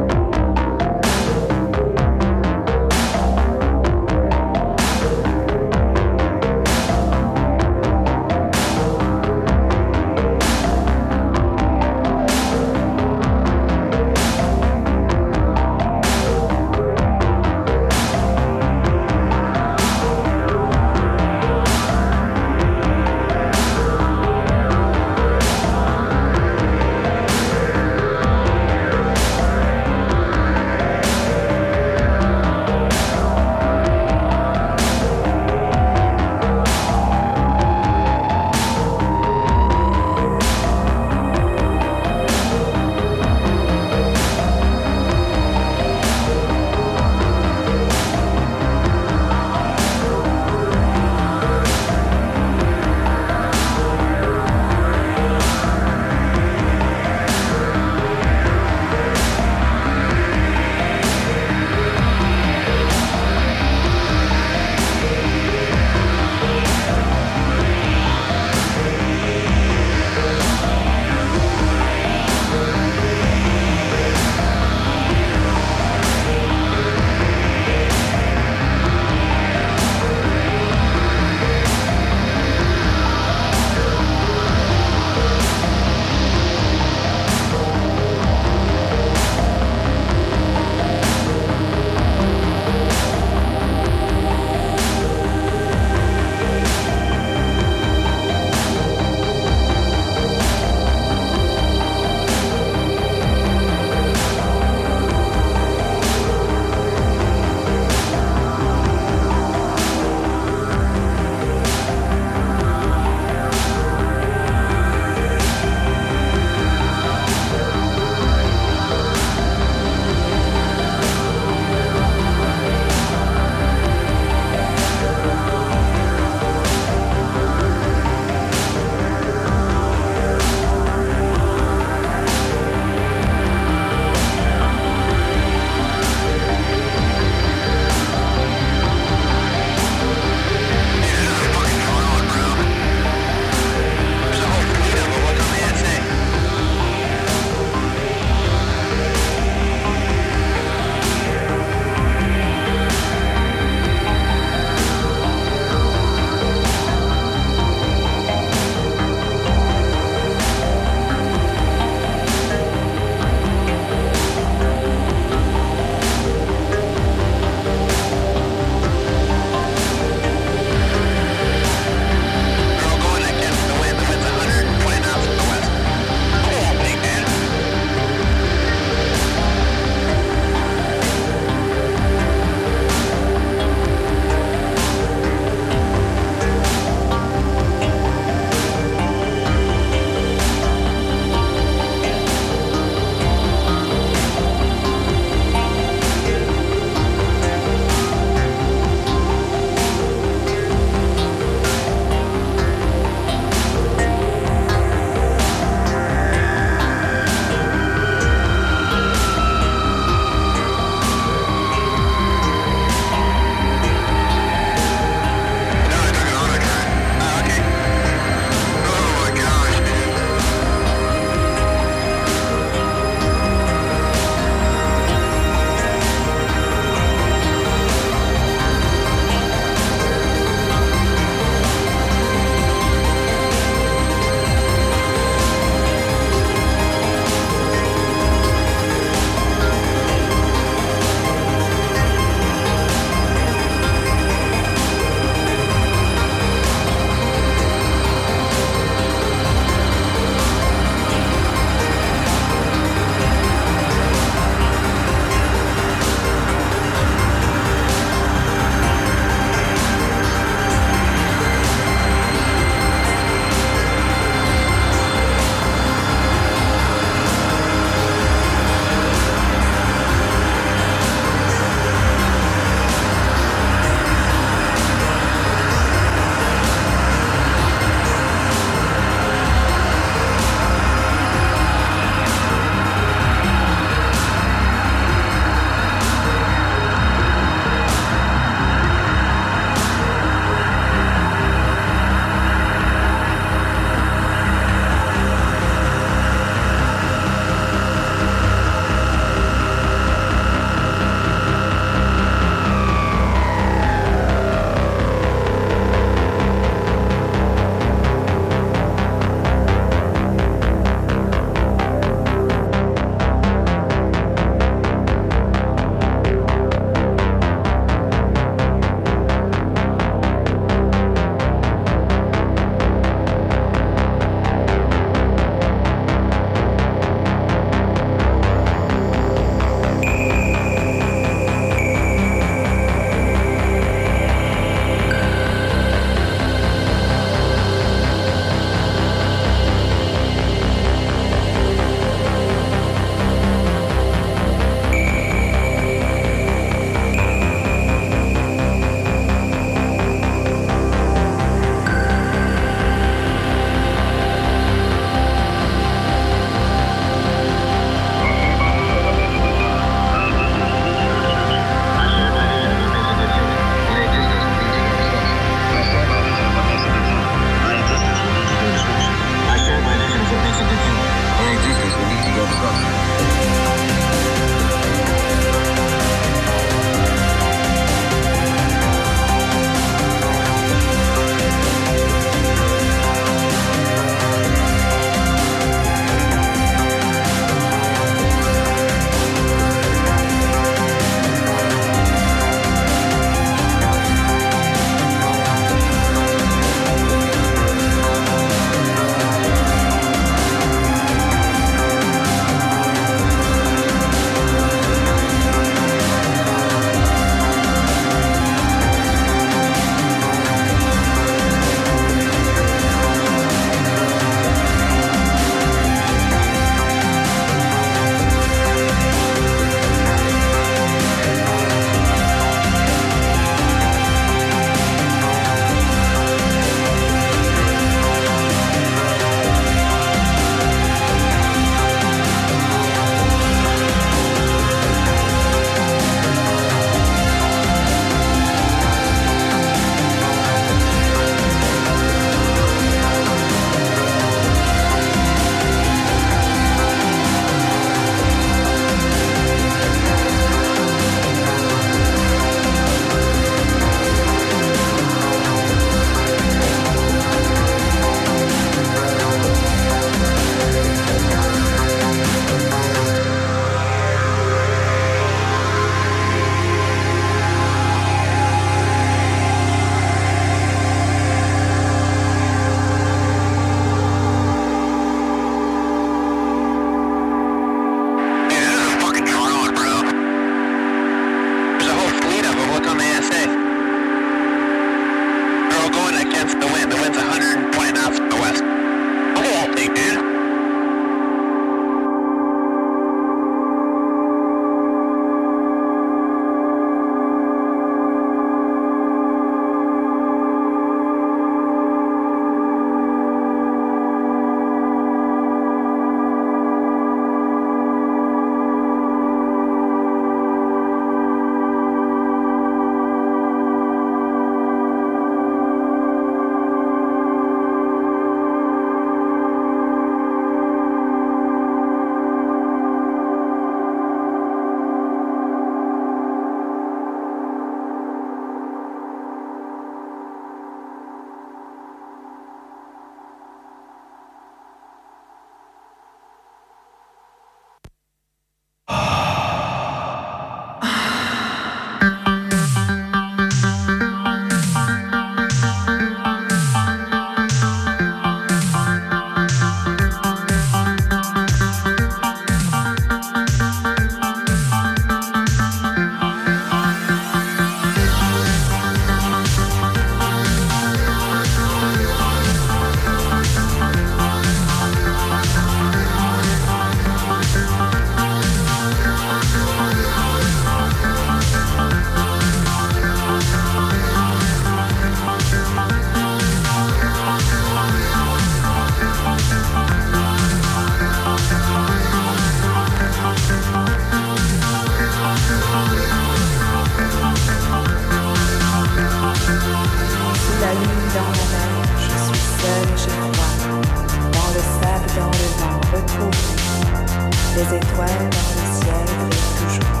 Les étoiles dans le ciel brillent toujours.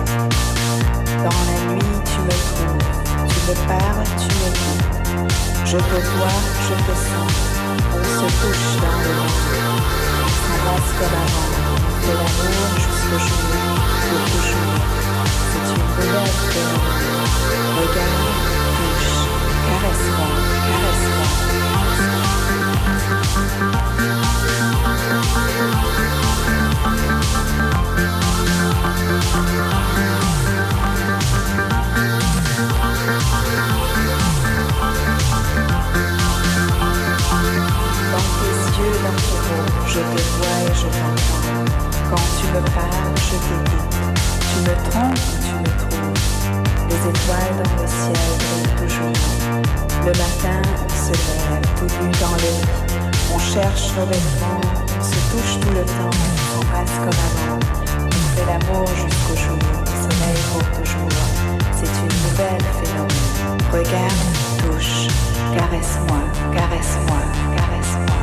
Dans la nuit, tu me trouves, tu me parles, tu me dis. Je te vois, je te sens, on se touche dans le vent. On s'embrasse comme avant, on fait l'amour jusqu'au jour, pour toujours. C'est une nouvelle phénomène. Regarde, touche, caresse-moi, caresse-moi. Dans tes yeux, dans ton eau, je te vois et je t'entends. Quand tu me parles, je t'écoute. Tu me trompes ou tu me trouves. Les étoiles dans le ciel brillent toujours. Le matin, on se lève, tout nu dans le lit. On cherche nos vêtements, on se touche tout le temps, on s'embrasse comme avant. On fait l'amour jusqu'au jour, le soleil pour toujours. C'est une nouvelle phénomène. Regarde, touche, caresse-moi, caresse-moi, caresse-moi.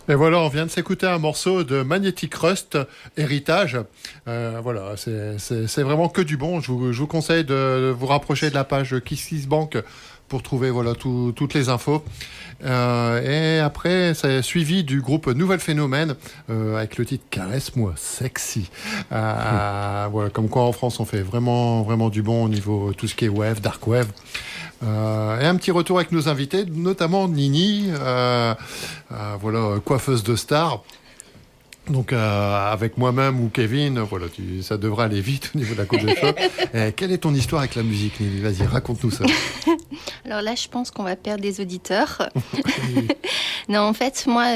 Et voilà, on vient de s'écouter un morceau de Magnetic Rust, Héritage. Voilà, c'est vraiment que du bon. Je vous conseille de vous rapprocher de la page KissKissBank pour trouver voilà, toutes les infos. Et après, c'est suivi du groupe Nouvelle Phénomène avec le titre Caresse-moi sexy. Voilà, comme quoi en France, on fait vraiment, vraiment du bon au niveau tout ce qui est wave, dark wave. Et un petit retour avec nos invités, notamment Nini, voilà, coiffeuse de stars. Donc avec moi-même ou Kevin, voilà, ça devrait aller vite au niveau de la Côte des Feux. Quelle est ton histoire avec la musique, Nini? Vas-y, raconte-nous ça. Alors là, je pense qu'on va perdre des auditeurs. Non, en fait, moi,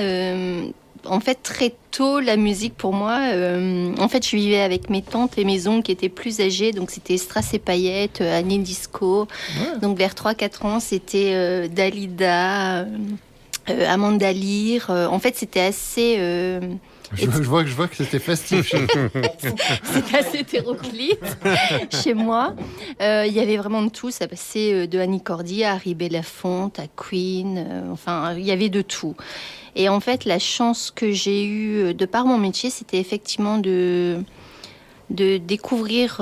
très tôt, la musique pour moi, je vivais avec mes tantes et mes oncles qui étaient plus âgés, donc c'était Strass et Paillettes, Annie Disco. Ouais. Donc vers 3-4 ans, c'était Dalida. Amanda Lear. En fait, c'était assez... Je vois que c'était festif. C'était assez hétéroclite chez moi. Il y avait vraiment de tout. Ça passait de Annie Cordy à Harry Belafonte, à Queen. Enfin, il y avait de tout. Et en fait, la chance que j'ai eue de par mon métier, c'était effectivement de découvrir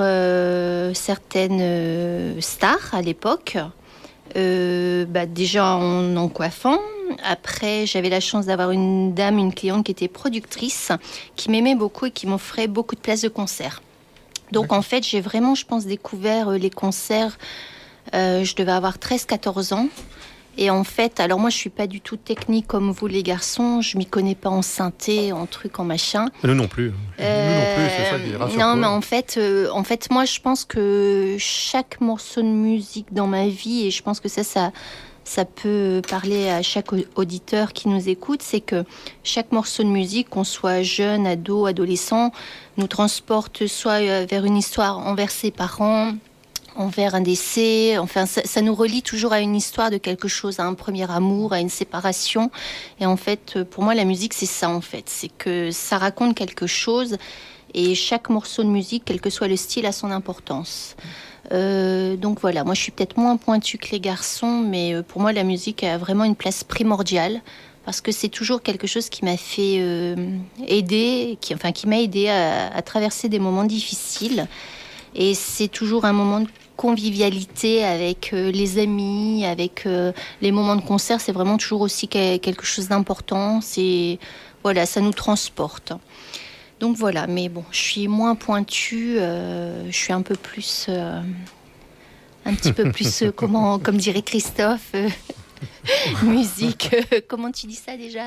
certaines stars à l'époque. Déjà en coiffant. Après, j'avais la chance d'avoir une cliente qui était productrice, qui m'aimait beaucoup et qui m'offrait beaucoup de places de concert. Donc en fait, j'ai vraiment, je pense, découvert les concerts. Je devais avoir 13-14 ans. Et en fait, alors moi, je suis pas du tout technique comme vous, les garçons. Je m'y connais pas en synthé, en truc, en machin. Nous non plus. Nous non plus, c'est ça qui rassure. Non, mais en fait, moi, je pense que chaque morceau de musique dans ma vie, et je pense que ça peut parler à chaque auditeur qui nous écoute, c'est que chaque morceau de musique, qu'on soit jeune, ado, adolescent, nous transporte soit vers une histoire envers ses parents, envers un décès. Enfin, ça nous relie toujours à une histoire de quelque chose, à un premier amour, à une séparation. Et en fait, pour moi, la musique, c'est ça, en fait. C'est que ça raconte quelque chose. Et chaque morceau de musique, quel que soit le style, a son importance. Donc voilà, moi, je suis peut-être moins pointue que les garçons, mais pour moi, la musique a vraiment une place primordiale. Parce que c'est toujours quelque chose qui m'a fait aider, qui m'a aidé à traverser des moments difficiles. Et c'est toujours un moment de convivialité avec les amis, avec les moments de concert. C'est vraiment toujours aussi quelque chose d'important. Voilà, ça nous transporte. Donc voilà, mais bon, je suis moins pointue. Je suis un peu plus, un petit peu plus, comme dirait Christophe. Musique, comment tu dis ça déjà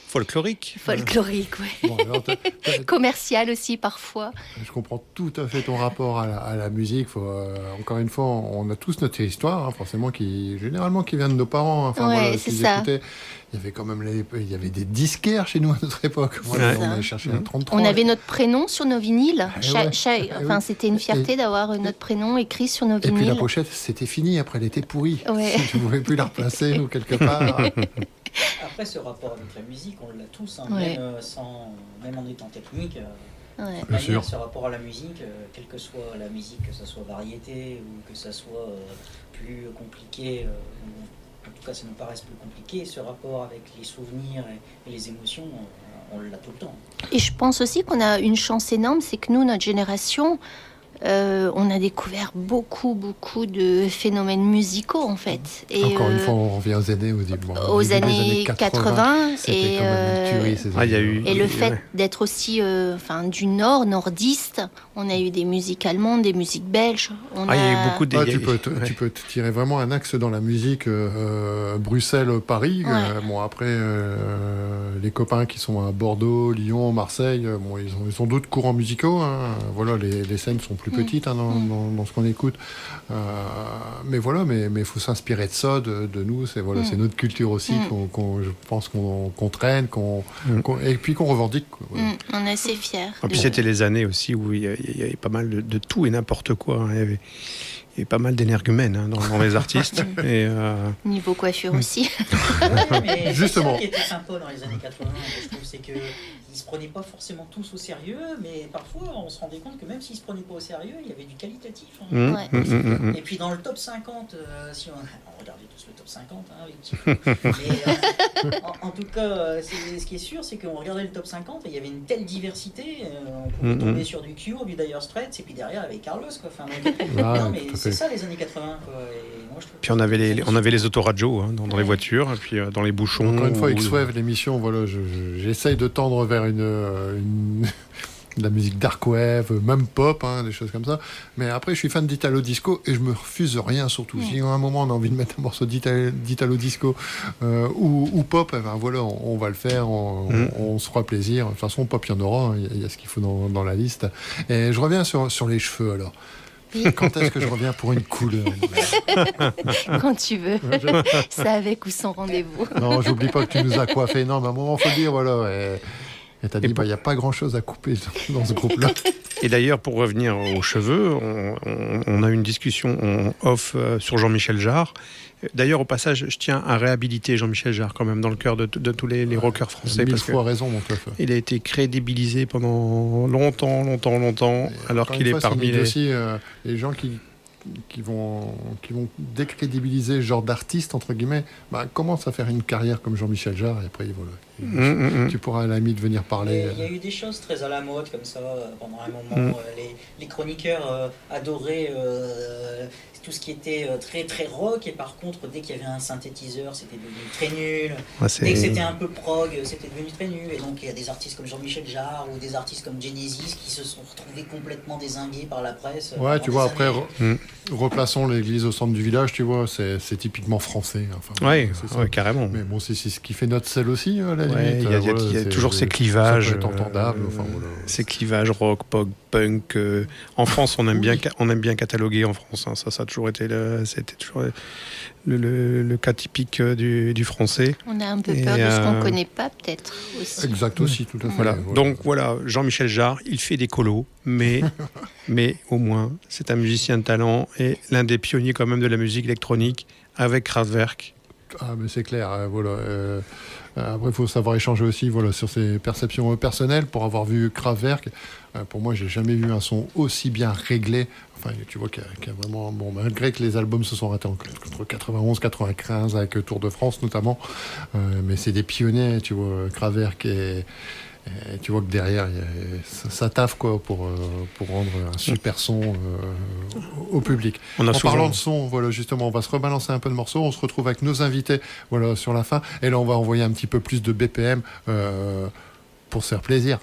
Folklorique. Folklorique, oui. Bon, alors, Commercial aussi parfois. je comprends tout à fait ton rapport à la musique. Encore une fois, on a tous notre histoire, hein, forcément, qui vient de nos parents. Enfin, Ouais, voilà, c'est qu'ils ça. écoutaient. Il y avait quand même il y avait des disquaires chez nous à notre époque. Voilà, Ouais. on allait chercher un 33. On avait notre prénom sur nos vinyles. ouais. Oui. C'était une fierté d'avoir notre prénom écrit sur nos Et puis la vinyles. pochette, c'était fini. Après, elle était pourrie. Ouais. Tu ne pouvais plus la replacer ou quelque part. Après, ce rapport avec la musique, on l'a tous, hein, Ouais. même en étant technique. Ouais. Bien sûr. Ce rapport à la musique, quelle que soit la musique, que ça soit variété ou que ça soit plus compliqué, ou en tout cas ça nous paraisse plus compliqué, ce rapport avec les souvenirs et les émotions, on l'a tout le temps. Et je pense aussi qu'on a une chance énorme, c'est que nous, notre génération, on a découvert beaucoup de phénomènes musicaux en fait. Et, Encore une fois, on revient aux années, au début des années 80 C'était et, quand même une tuerie, ces Ah, il y a années. eu. et le fait ouais. d'être aussi du nord, nordiste, on a eu des musiques allemandes, des musiques belges. Il Il y a eu beaucoup de. Ah, il y a eu- tu peux te tirer vraiment un axe dans la musique Bruxelles-Paris. Ouais. Après, les copains qui sont à Bordeaux, Lyon, Marseille, ils ont d'autres courants musicaux. Hein. Voilà, les scènes sont plus petites hein, dans ce qu'on écoute. Mais voilà, mais il faut s'inspirer de ça, de nous. C'est notre culture aussi je pense qu'on traîne, et puis qu'on revendique. Quoi. Voilà. On est assez fiers. Et puis c'était les années aussi où il y avait pas mal de tout et n'importe quoi. Hein. Il y avait pas mal d'énergumènes hein, dans les artistes. Et, Niveau coiffure aussi. Mais Justement. c'est ça qui était sympa dans les années 80, je trouve, c'est qu'ils se prenaient pas forcément tous au sérieux, mais parfois on se rendait compte que même s'ils se prenaient pas au sérieux, il y avait du qualitatif. Hein. Ouais. Et puis dans le top 50, si on regardait tous le top 50, hein, les petits fous. Mais en tout cas, ce qui est sûr, c'est qu'on regardait le top 50 et il y avait une telle diversité, on pouvait tomber sur du Cure, du Dire Straits, et puis derrière avec Carlos. Quoi. Enfin, donc, Ah, non, mais tout à c'est fait. ça les années 80. Quoi. Et moi, je trouve puis on avait les autoradios hein, dans les voitures, et puis dans les bouchons. Encore une fois, ou- X-Wave, l'émission, voilà, j'essaye de tendre vers de la musique dark wave, même pop, hein, des choses comme ça. Mais après, je suis fan d'Italo Disco et je me refuse rien, surtout. Si à un moment on a envie de mettre un morceau d'Italo Disco ou pop, eh ben, voilà, on va le faire, on se fera plaisir. De toute façon, pop, il y en aura, hein, il y a ce qu'il faut dans la liste. Et je reviens sur les cheveux alors. Quand est-ce que je reviens pour une couleur? Quand tu veux. C'est avec ou sans rendez-vous. Non, j'oublie pas que tu nous as coiffé. Non, mais à un moment, il faut le dire, voilà. Et t'as dit, il n'y a pas grand-chose à couper dans ce groupe-là. Et d'ailleurs, pour revenir aux cheveux, on a une discussion en off sur Jean-Michel Jarre. D'ailleurs, au passage, je tiens à réhabiliter Jean-Michel Jarre quand même dans le cœur de tous les rockers français. 1000 Parce que fois raison, mon teuf. il a été crédibilisé pendant longtemps, alors Encore qu'il une est fois, parmi c'est les... aussi les gens qui vont décrédibiliser ce genre d'artiste, entre guillemets, commencent à faire une carrière comme Jean-Michel Jarre, et après, voilà, tu pourras à la limite venir parler. Il y a eu des choses très à la mode comme ça pendant un moment. Les chroniqueurs adoraient tout ce qui était très très rock, et par contre dès qu'il y avait un synthétiseur c'était devenu très nul. Dès que c'était un peu prog c'était devenu très nul, et donc il y a des artistes comme Jean-Michel Jarre ou des artistes comme Genesis qui se sont retrouvés complètement dézingués par la presse. Ouais, tu vois, après replaçons l'église au centre du village, tu vois, c'est typiquement français. Enfin, Ouais, c'est ça. ouais, carrément. Mais bon, c'est ce qui fait notre sel aussi, à la Ouais, limite. il y a toujours ces clivages. Ça peut être entendable. Enfin, voilà. Ces clivages rock, punk. En France, on aime bien cataloguer en France. Hein. Ça a toujours été c'était toujours le cas typique du français. On a un peu peur de ce qu'on ne connaît pas, peut-être aussi. Exact aussi, tout à fait. Voilà. Donc voilà, Jean-Michel Jarre, il fait des colos, mais au moins, c'est un musicien de talent et l'un des pionniers quand même de la musique électronique avec Kraftwerk. Ah, mais c'est clair, voilà. Après, il faut savoir échanger aussi, voilà, sur ses perceptions personnelles. Pour avoir vu Kraftwerk, pour moi, j'ai jamais vu un son aussi bien réglé. Enfin, tu vois qu'il y a vraiment, bon, malgré que les albums se sont ratés entre 91, 95 avec Tour de France notamment, mais c'est des pionniers, tu vois, Kraftwerk, et tu vois que derrière, ça taffe quoi pour rendre un super son au public. En parlant de son, voilà, justement, on va se rebalancer un peu de morceaux. On se retrouve avec nos invités, voilà, sur la fin. Et là, on va envoyer un petit peu plus de BPM pour se faire plaisir.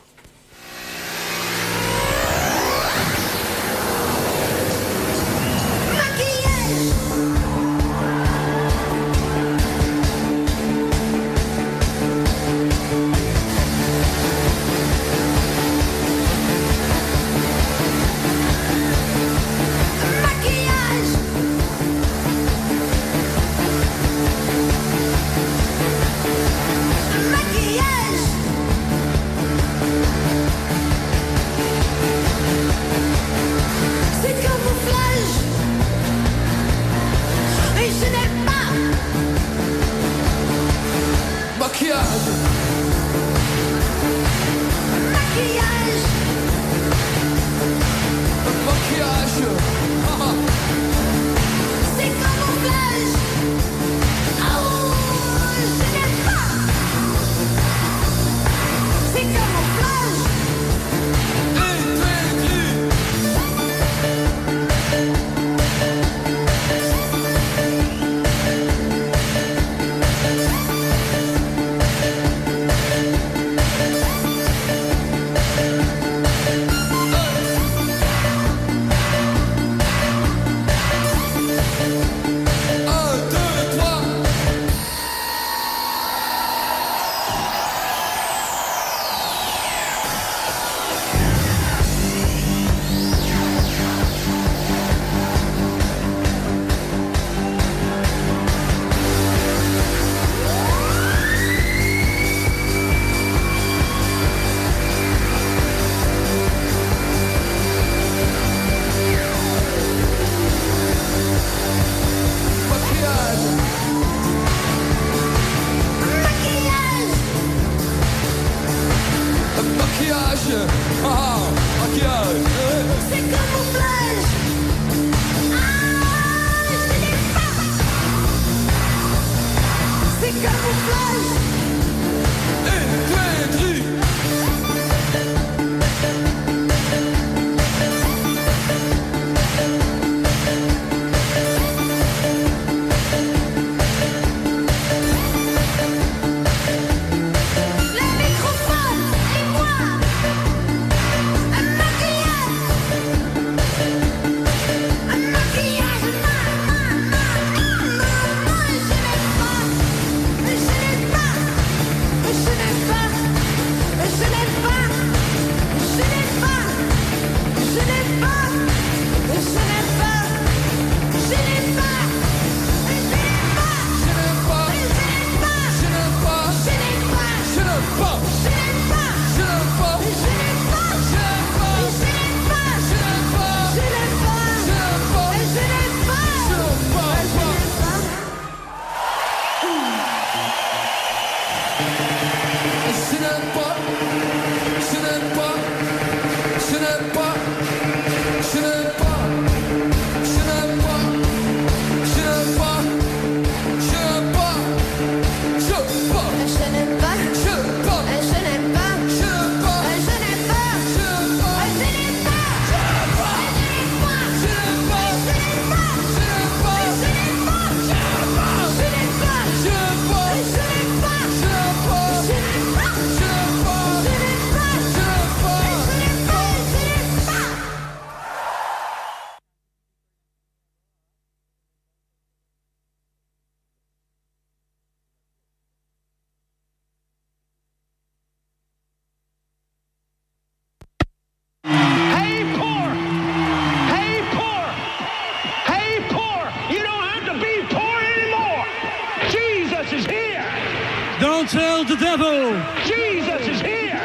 devil. Jesus is here.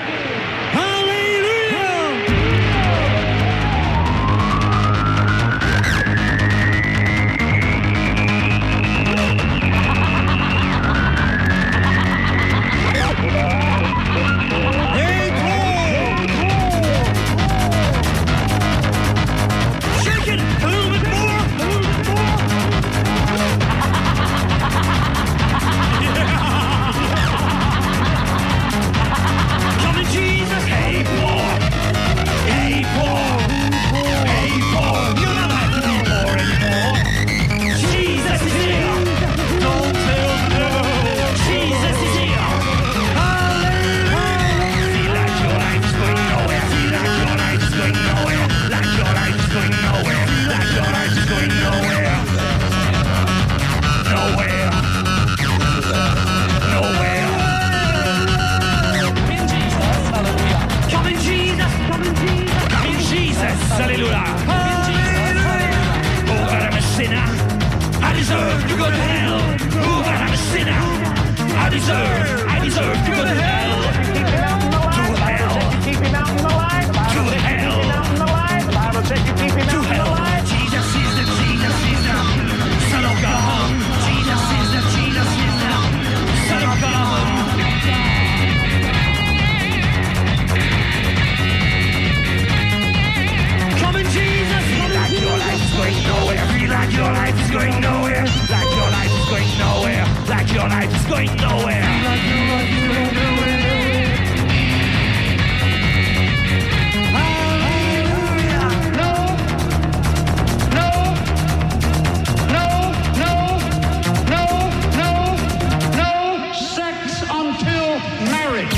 Hallelujah. Hey, Paul. Shake it a little bit more. Come in, Jesus. Hey, Paul. Hey, Paul. Hey, Paul. You're not like no more anymore. Jesus is here. Don't tell no. Jesus is here. Hallelujah. Feel like your life is going nowhere. Feel like your life is going nowhere. Like your life is going nowhere. Like your life is going nowhere. Nowhere. Nowhere. Come in, Jesus. Come in, Jesus. Come in, Jesus. Hallelujah. Oh, God, I'm a sinner. I deserve to go to hell. Oh, God, I'm a sinner. I deserve to go to hell. To hell. To hell. To hell. Jesus is the Son of God. Jesus is the Son of God. Come in, Jesus. Feel like your life is going nowhere. Feel like your life is going nowhere. Like your life is going nowhere. Like your life is going nowhere. Like your life is going nowhere. Hallelujah. No. No. No. No. No. No. No. Sex until marriage.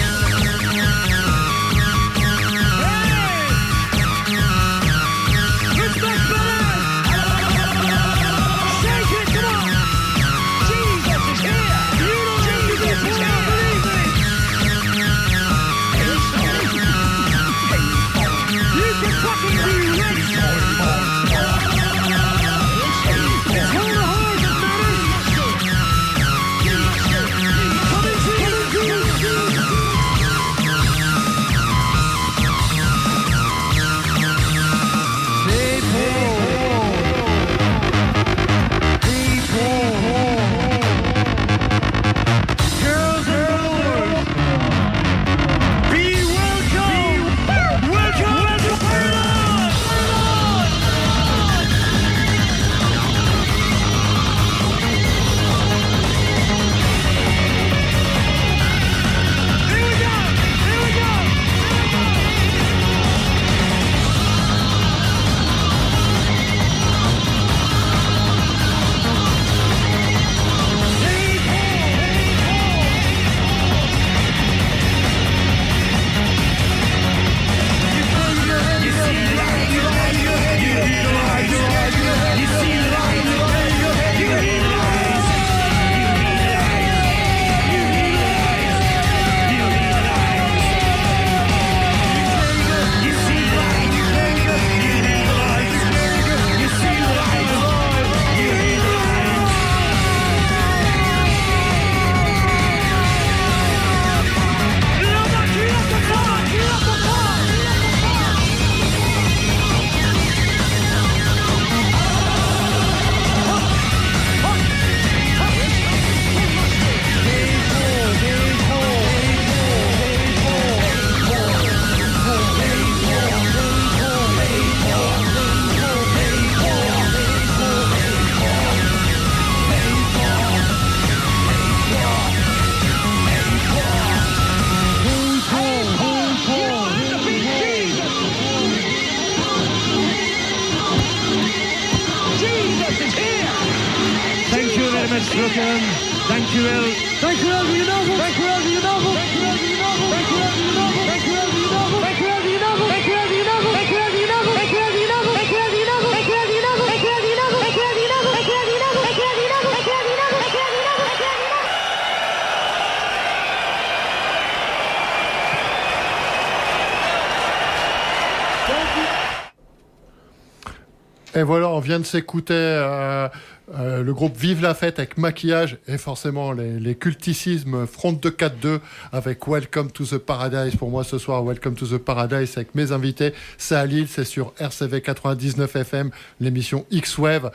Et voilà, on vient de s'écouter le groupe Vive la Fête avec Maquillage et forcément les culticismes Front de 4-2 avec Welcome to the Paradise. Pour moi ce soir, Welcome to the Paradise avec mes invités. C'est à Lille, c'est sur RCV 99 FM, l'émission X-Wave.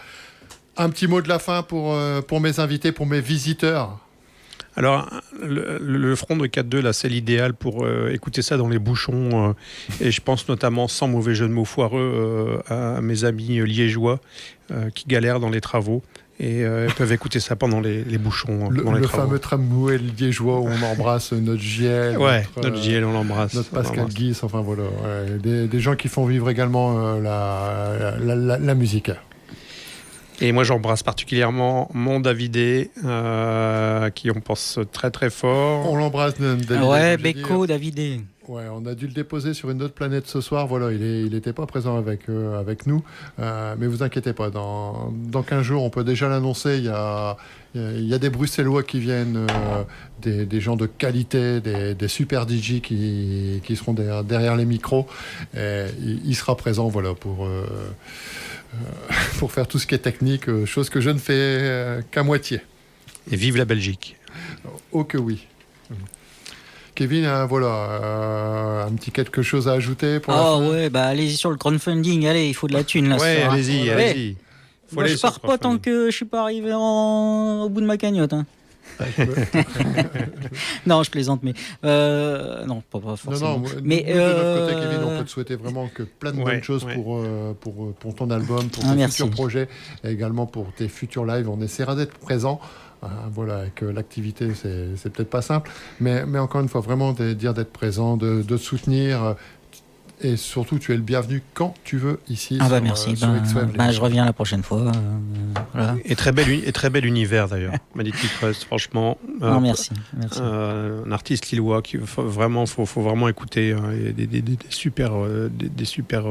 Un petit mot de la fin pour mes invités, pour mes visiteurs. Alors, le front de 4-2, là, c'est l'idéal pour écouter ça dans les bouchons. Et je pense notamment, sans mauvais jeu de mots foireux, à mes amis liégeois qui galèrent dans les travaux et peuvent écouter ça pendant les bouchons. Pendant les Le travaux. fameux tramway liégeois où on embrasse notre JL. Ouais, notre JL, on l'embrasse. Notre Pascal On l'embrasse. Guis, enfin voilà. Des gens qui font vivre également la musique. Et moi, j'embrasse particulièrement mon Davidé, qui on pense très très fort. On l'embrasse, David. Ouais, Comme j'ai Beko, dit. Davidé. Ouais, on a dû le déposer sur une autre planète ce soir. Voilà, il n'était pas présent avec nous. Mais vous inquiétez pas, dans 15 jours, on peut déjà l'annoncer. Il y a des Bruxellois qui viennent, des gens de qualité, des super DJ qui seront derrière les micros. Et il sera présent, voilà, pour faire tout ce qui est technique, chose que je ne fais qu'à moitié. Et vive la Belgique. Oh que oui. Kevin, un petit quelque chose à ajouter pour la Ah fin ouais, bah allez-y sur le crowdfunding, allez, il faut de la thune là. ce Ouais, soir. allez-y, Ouais. allez-y. Faut Moi, aller je sur pars pas tant que je suis pas arrivé au bout de ma cagnotte. Hein. Non, je plaisante, mais non, pas forcément. mais mais nous, de notre côté, Kevin, on peut te souhaiter vraiment que plein de bonnes Ouais, choses ouais. pour ton album, pour tes merci. futurs projets et également pour tes futurs lives. On essaiera d'être présent. Voilà, avec l'activité, c'est peut-être pas simple, mais encore une fois, vraiment dire d'être présent, de te soutenir. Et surtout, tu es le bienvenu quand tu veux ici. Ah bah sur, merci, sur X-Wave, je reviens la prochaine fois. Voilà. Et très bel univers d'ailleurs. Magnetic Trust, franchement. Non, merci. Un artiste lillois qui faut vraiment écouter. Il y a des super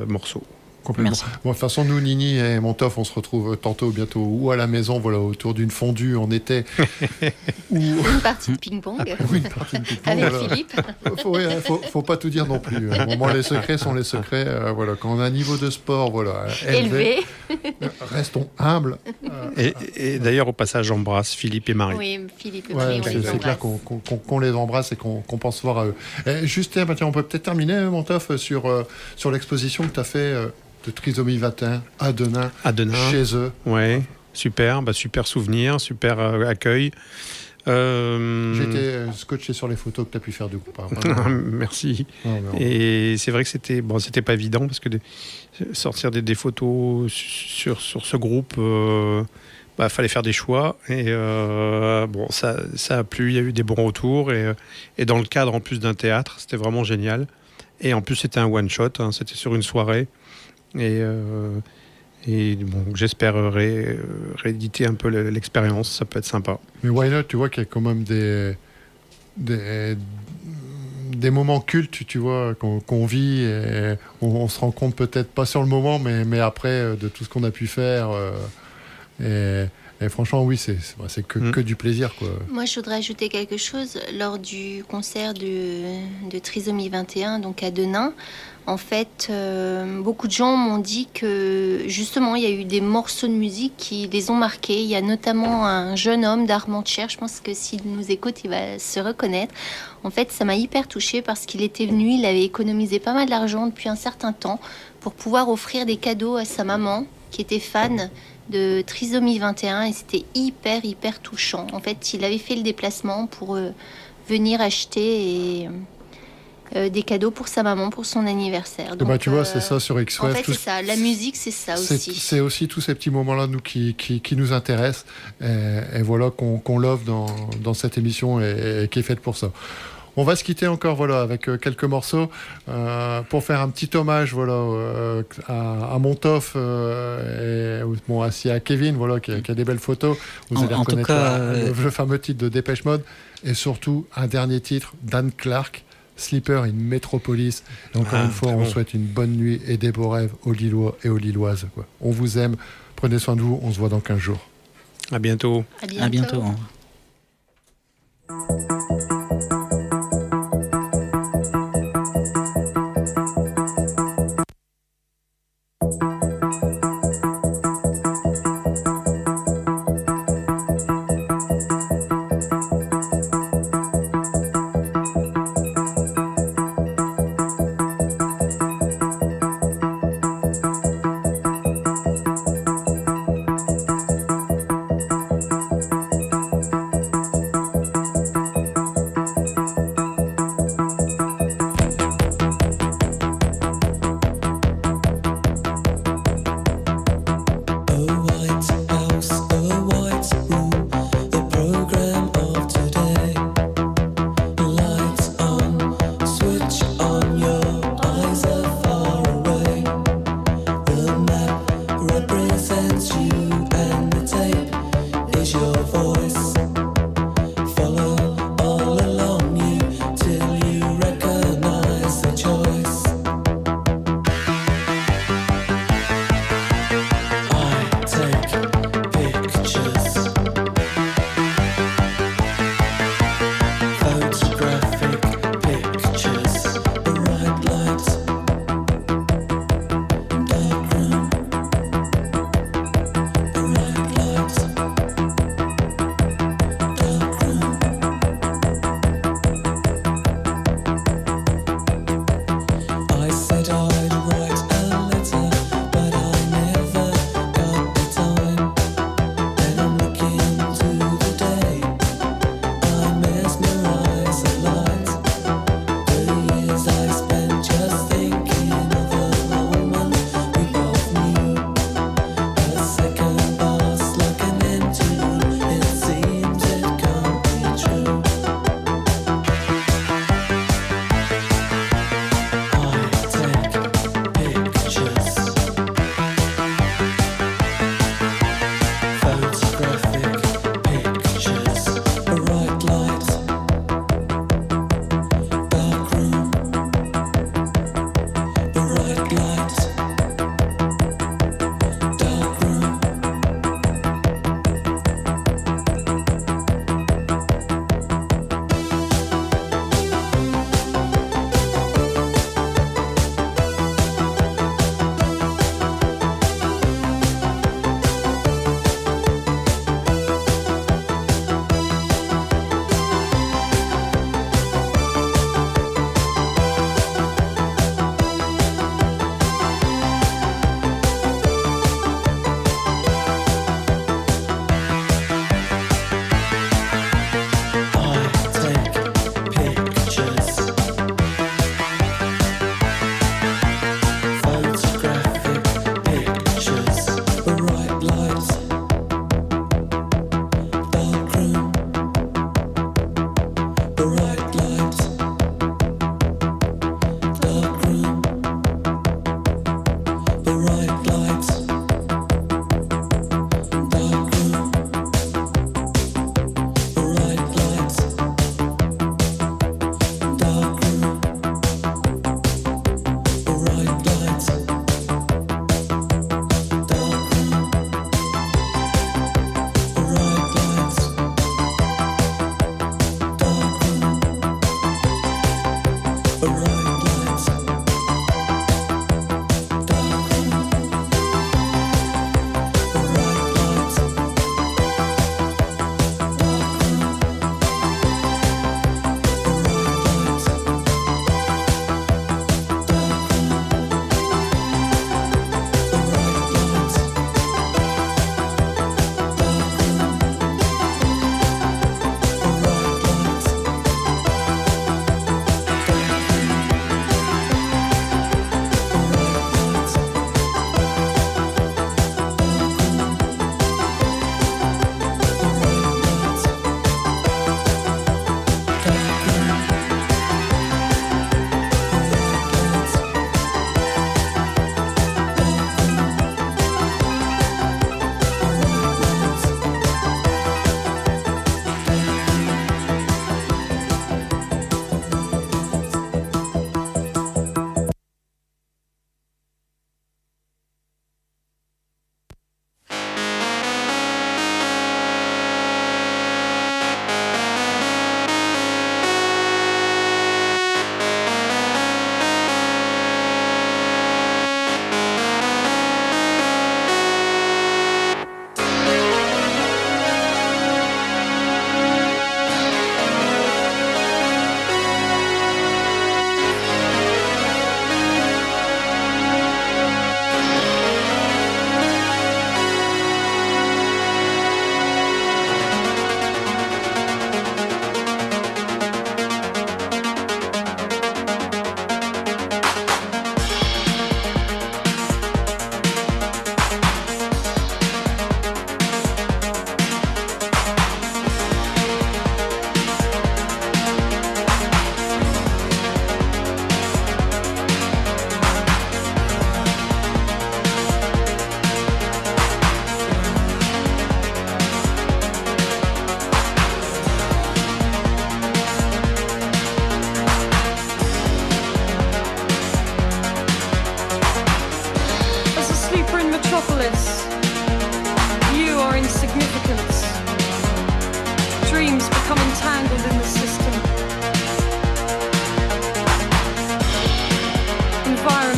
morceaux. Complètement. Merci. Bon, de toute façon, nous, Nini et Montoff, on se retrouve bientôt ou à la maison, voilà, autour d'une fondue en été. ou Une partie de ping-pong une partie de ping-pong, avec voilà. Philippe. Faut pas tout dire non plus. À un moment, les secrets sont les secrets. Voilà, quand on a un niveau de sport, voilà, élevé, restons humbles. Et d'ailleurs, au passage, j'embrasse Philippe et Marie. Oui, Philippe et Ouais, Marie, on les c'est clair embrasse. qu'on les embrasse et qu'on pense fort à eux. Et juste, tiens, on peut peut-être terminer, Montoff, sur l'exposition que tu as fait de Trisomie 21 à Denain, chez eux. Ouais, super souvenir, super accueil. J'ai été scotché sur les photos que tu as pu faire du coup. Merci. Non, mais Et c'est vrai que c'était pas évident parce que sortir des photos sur ce groupe, fallait faire des choix et ça a plu, il y a eu des bons retours et dans le cadre en plus d'un théâtre, c'était vraiment génial. Et en plus c'était un one shot, hein, c'était sur une soirée et bon, j'espère rééditer un peu l'expérience, ça peut être sympa. Mais why not, tu vois qu'il y a quand même des moments cultes, tu vois, qu'on vit et on se rend compte peut-être pas sur le moment, mais après de tout ce qu'on a pu faire. Et franchement, oui, c'est que du plaisir, quoi. Moi, je voudrais ajouter quelque chose. Lors du concert de Trisomie 21, donc à Denain, en fait, beaucoup de gens m'ont dit que justement, il y a eu des morceaux de musique qui les ont marqués. Il y a notamment un jeune homme d'Armentières, je pense que s'il nous écoute, il va se reconnaître. En fait, ça m'a hyper touchée parce qu'il était venu, il avait économisé pas mal d'argent depuis un certain temps pour pouvoir offrir des cadeaux à sa maman qui était fan de Trisomie 21 et c'était hyper touchant. En fait, il avait fait le déplacement pour venir acheter des cadeaux pour sa maman pour son anniversaire. Donc, tu vois, c'est ça sur X-Wave. En fait, c'est ça. La musique, c'est ça aussi. C'est aussi tous ces petits moments-là, nous, qui nous intéressent et voilà qu'on love dans cette émission et qui est faite pour ça. On va se quitter encore avec quelques morceaux pour faire un petit hommage à Montoff et ainsi à Kevin qui a des belles photos. Vous allez reconnaître le fameux titre de Dépêche Mode et surtout un dernier titre d'Anne Clark, Sleeper in Metropolis. Et encore une fois, on souhaite une bonne nuit et des beaux rêves aux Lillois et aux Lilloises. On vous aime, prenez soin de vous, on se voit dans 15 jours. À bientôt. À bientôt.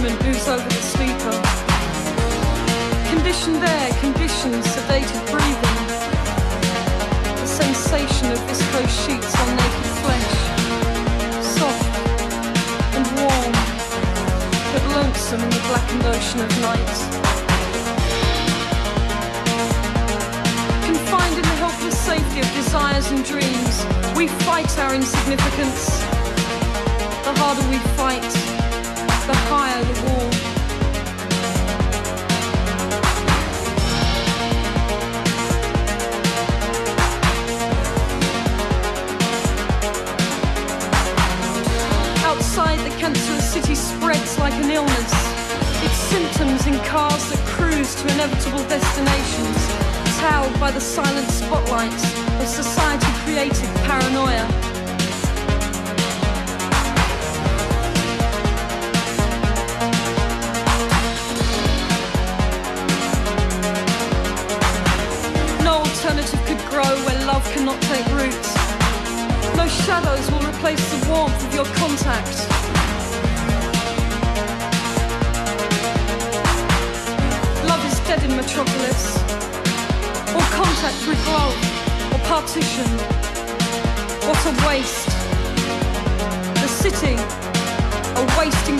nutriment ooze over the sleeper. Conditioned air, conditions, sedated breathing. The sensation of viscose sheets on naked flesh. Soft and warm, but lonesome in the blackened ocean of night. Confined in the helpless safety of desires and dreams, we fight our insignificance. The harder we fight, the higher the wall. Outside, the cancerous city spreads like an illness. Its symptoms in cars that cruise to inevitable destinations, towed by the silent spotlights of society-created paranoia. No alternative could grow where love cannot take root. No shadows will replace the warmth of your contact. Love is dead in Metropolis. All contact with love, or partition. What a waste. The city, a wasting